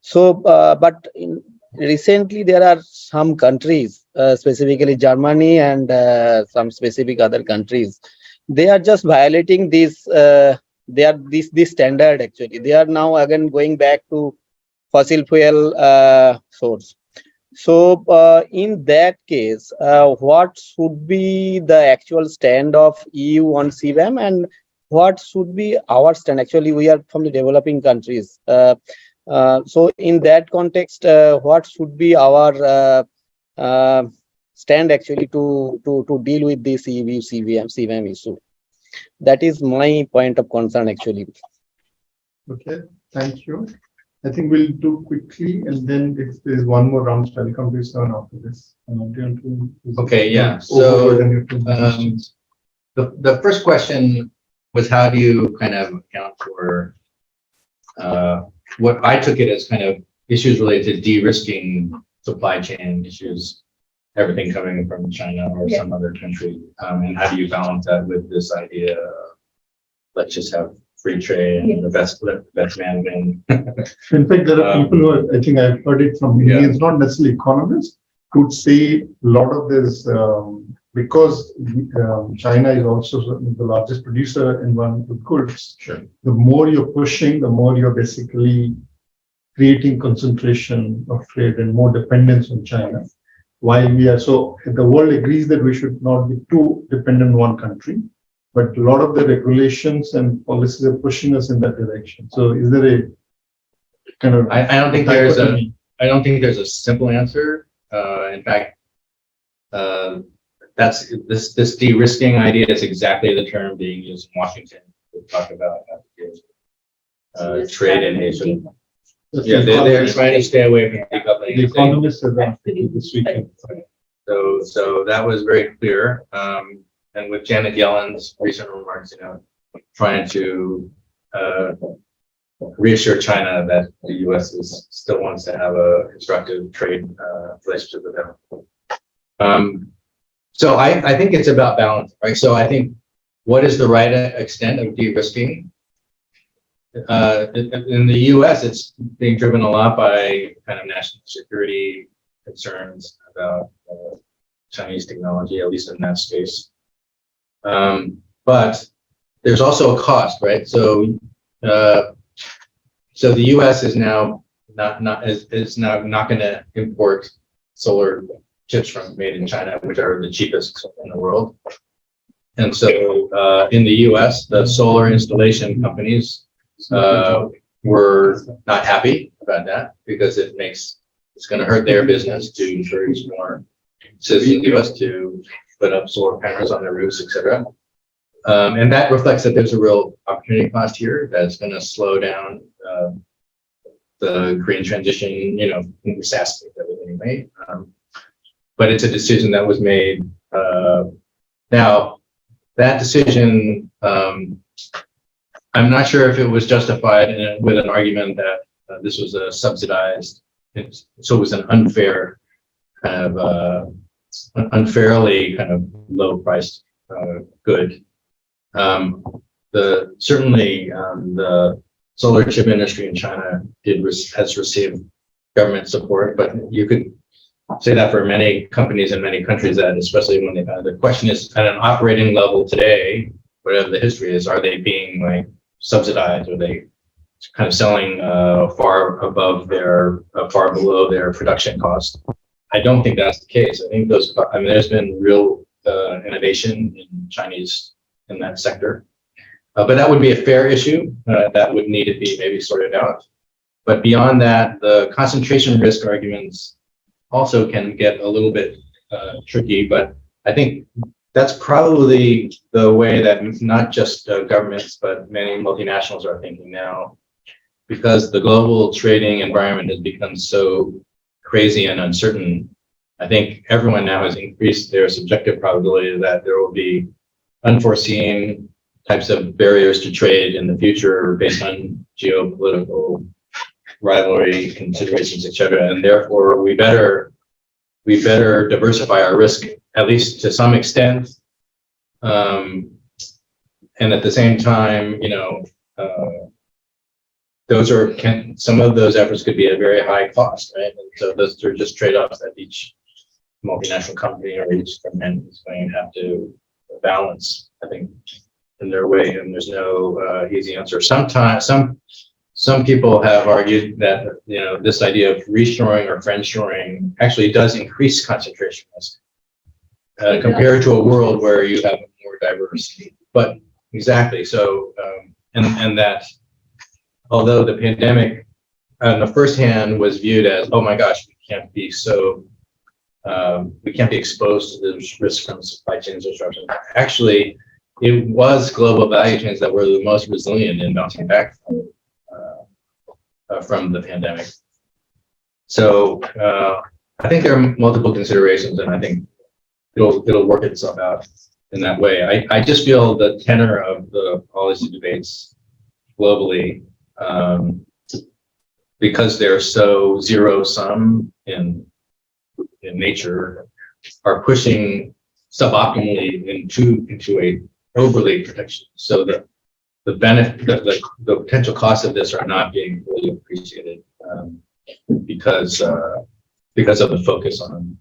So, but recently there are some countries, specifically Germany and some specific other countries, they are just violating this. They are this standard actually. They are now again going back to fossil fuel source. So in that case, what should be the actual stand of EU on CBAM, and what should be our stand? Actually, we are from the developing countries. So in that context, what should be our stand actually to deal with this EU CBAM issue? That is my point of concern actually. Okay, thank you. I think we'll do quickly, and then if there's one more round, I'll come to Sean after this. Okay, yeah. So the first question was, how do you kind of account for what I took it as kind of issues related to de-risking supply chain issues, everything coming from China or some other country, and how do you balance that with this idea of, let's just have free trade and the best man win? In fact, there are people who are, I think I've heard it from Indians, not necessarily economists, who say a lot of this, because China is also the largest producer in one goods. Sure. The more you're pushing, the more you're basically creating concentration of trade and more dependence on China. While the world agrees that we should not be too dependent on one country, but a lot of the regulations and policies are pushing us in that direction. So is there a kind of... I don't think there's a simple answer. In fact, that's this de-risking idea is exactly the term being used in Washington to talk about trade in Asia. Yeah, they're trying to stay away from decoupling. The economists said that this weekend. So that was very clear. And with Janet Yellen's recent remarks, trying to reassure China that the U.S. still wants to have a constructive trade relationship with them. So I think it's about balance, right? So I think, what is the right extent of de-risking? In the U.S., it's being driven a lot by kind of national security concerns about Chinese technology, at least in that space. But there's also a cost, right? So the U.S. is now not going to import solar chips made in China, which are the cheapest in the world. And so in the U.S., the solar installation companies were not happy about that, because it's going to hurt their business to encourage more citizens in the U.S. to put up solar panels on their roofs, etc. And that reflects that there's a real opportunity cost here that's going to slow down the green transition, in this aspect of it anyway. But it's a decision that was made. Now, that decision, I'm not sure if it was justified with an argument that this was a subsidized, so it was an unfair kind of unfairly kind of low priced good. Certainly the solar chip industry in China has received government support, but you could say that for many companies in many countries, that especially when they've had, the question is, at an operating level today, whatever the history is, are they being subsidized? Are they kind of selling far below their production cost? I don't think that's the case. I think there's been real innovation in Chinese in that sector, but that would be a fair issue that would need to be maybe sorted out. But beyond that, the concentration risk arguments also can get a little bit tricky. But I think that's probably the way that not just governments, but many multinationals are thinking now, because the global trading environment has become so crazy and uncertain. I think everyone now has increased their subjective probability that there will be unforeseen types of barriers to trade in the future based on geopolitical rivalry considerations, et cetera, and therefore we better diversify our risk, at least to some extent. And at the same time, some of those efforts could be at a very high cost, right? And so those are just trade-offs that each multinational company or each government is going to have to balance, I think, in their way. And there's no easy answer. Sometimes some people have argued that this idea of reshoring or friendshoring actually does increase concentration risk compared to a world where you have more diversity. But exactly, so and that although the pandemic on the first hand was viewed as, oh my gosh, we can't be exposed to the risk from supply chain disruption. Actually, it was global value chains that were the most resilient in bouncing back from the pandemic. So I think there are multiple considerations, and I think it'll work itself out in that way. I just feel the tenor of the policy debates globally, because they're so zero sum in nature, are pushing suboptimally into a overly protection. So the benefit, the potential costs of this are not being fully appreciated because of the focus on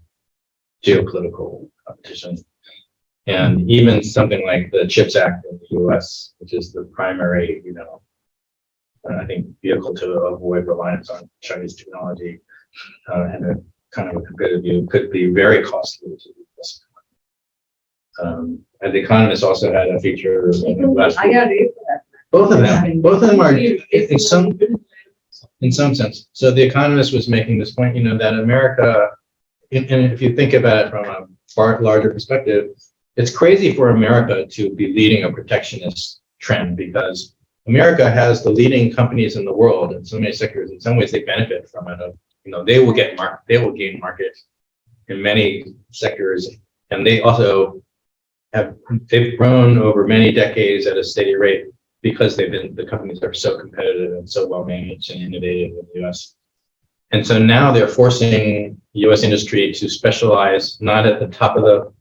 geopolitical competition. And even something like the CHIPS Act in the US, which is the primary, I think, vehicle to avoid reliance on Chinese technology and a kind of a competitive view, could be very costly to the US. And The Economist also had a feature in the last I got it for that. Both of them are in some sense. So The Economist was making this point, that America, and if you think about it from a far larger perspective, it's crazy for America to be leading a protectionist trend, because America has the leading companies in the world in so many sectors. In some ways, they benefit from it. They will gain market in many sectors, and they also they've grown over many decades at a steady rate because the companies are so competitive and so well managed and innovative in the US. And so now they're forcing US industry to specialize not at the top of the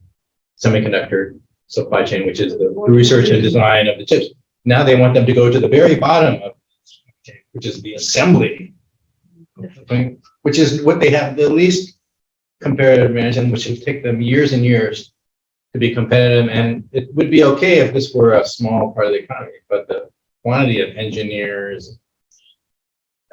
semiconductor supply chain, which is the research and design of the chips. Now they want them to go to the very bottom of the supply chain, which is the assembly, which is what they have the least comparative advantage in, which would take them years and years to be competitive. And it would be okay if this were a small part of the economy, but the quantity of engineers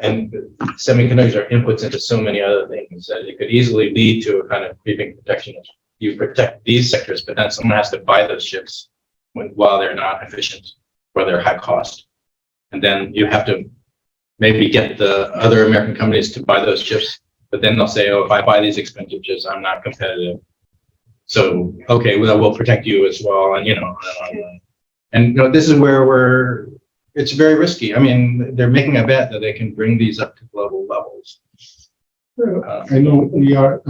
and semiconductors are inputs into so many other things that it could easily lead to a kind of creeping protectionism. You protect these sectors, but then someone has to buy those chips while they're not efficient, or they're high cost. And then you have to maybe get the other American companies to buy those chips, but then they'll say, oh, if I buy these expensive chips, I'm not competitive. So, okay, well, we'll protect you as well. And this is where it's very risky. I mean, they're making a bet that they can bring these up to global levels. I know we have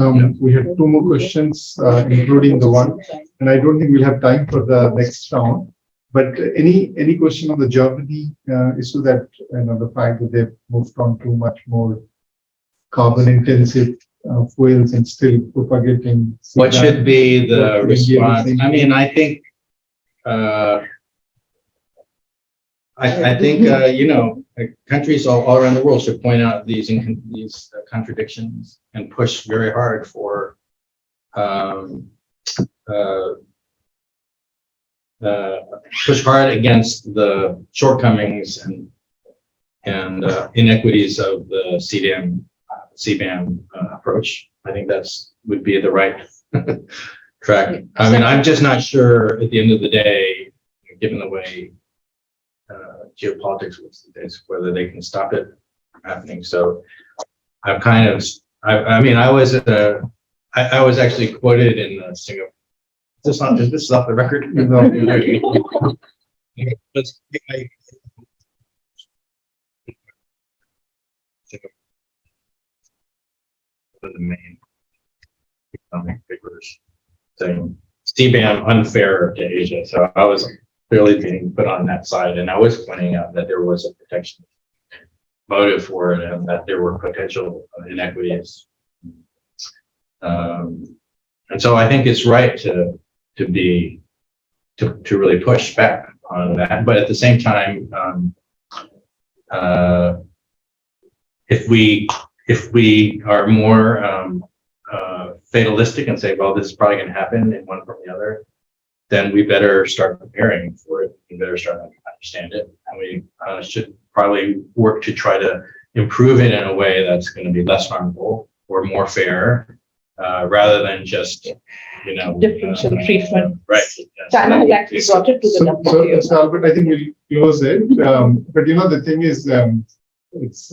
two more questions, including the one, and I don't think we'll have time for the next round. But any question on the Germany issue, that the fact that they've moved on to much more carbon intensive fuels and still propagating. What should be the response? I mean, I think countries all around the world should point out these contradictions and push very hard for push hard against the shortcomings and inequities of the CBAM approach. I think would be the right track. I mean, I'm just not sure at the end of the day, given the way geopolitics works these days, whether they can stop it from happening. So I was actually quoted in Singapore. Is this off the record? The main economic figures saying CBAM unfair to Asia. So I was clearly being put on that side, and I was pointing out that there was a protection motive for it and that there were potential inequities. And so I think it's right to really push back on that. But at the same time, if we are more fatalistic and say, well, this is probably going to happen in one from the other, then we better start preparing for it. We better start to understand it, and we should probably work to try to improve it in a way that's going to be less harmful or more fair, rather than just, Differential treatment. right. China has actually brought it to the WTO. So Albert, I think we'll close it. But the thing is, it's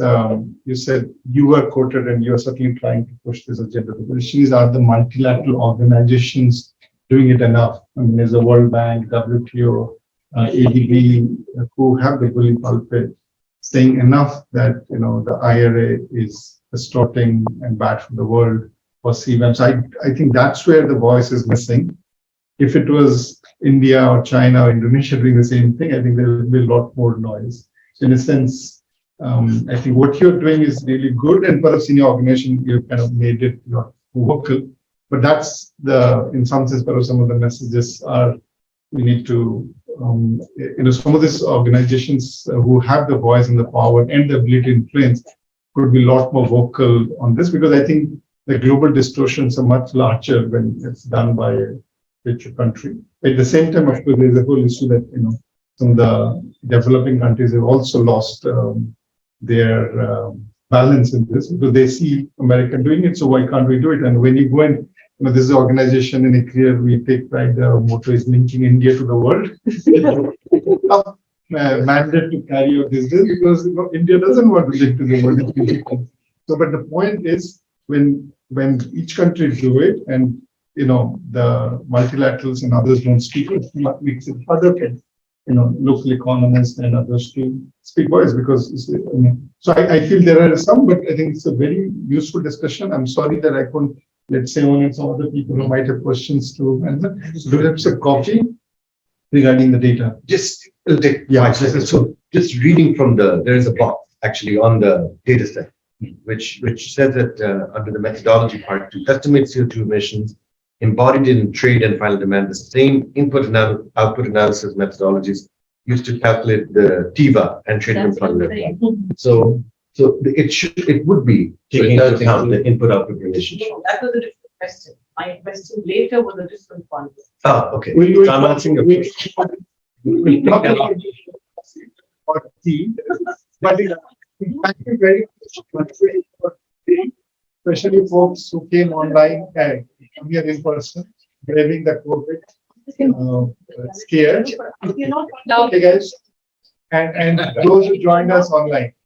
you said you were quoted and you're certainly trying to push this agenda. The question is, are the multilateral organizations doing it enough? I mean, there's the World Bank, WTO, ADB, who have the bully pulpit, saying enough that the IRA is distorting and bad for the world for CBAM. So I think that's where the voice is missing. If it was India or China or Indonesia doing the same thing, I think there would be a lot more noise. So in a sense, I think what you're doing is really good, and perhaps in your organization, you've kind of made it vocal. But that's in some sense, perhaps some of the messages are, we need to, some of these organizations who have the voice and the power and the ability to influence could be a lot more vocal on this, because I think the global distortions are much larger when it's done by a richer country. At the same time, of course, there's a whole issue that, some of the developing countries have also lost their balance in this, because they see America doing it, so why can't we do it? And when you go and this is an organization in a career we take pride, our motto is linking India to the world. Mandate to carry out this because India doesn't want to link to the world. So, but the point is, when each country do it, and the multilaterals and others don't speak, it makes it harder for local economists and others to speak voice, because so I feel there are some, but I think it's a very useful discussion. I'm sorry that I couldn't, let's say, on some other people who might have questions to answer. So do we have some coffee regarding the data? Just so just reading from there is a block actually on the data set, which says that under the methodology part, to estimate CO2 emissions embodied in trade and final demand, the same input and output analysis methodologies used to calculate the TIVA and trade and final demand. So it would be taking into account the input output relationship. No, that was a different question. My question later was a different one. Oh, okay. So I'm answering your question. We'll talk about T, but thank you very much, especially folks who came online and come here in person, braving the COVID, scared. Okay, guys, and those who joined us online.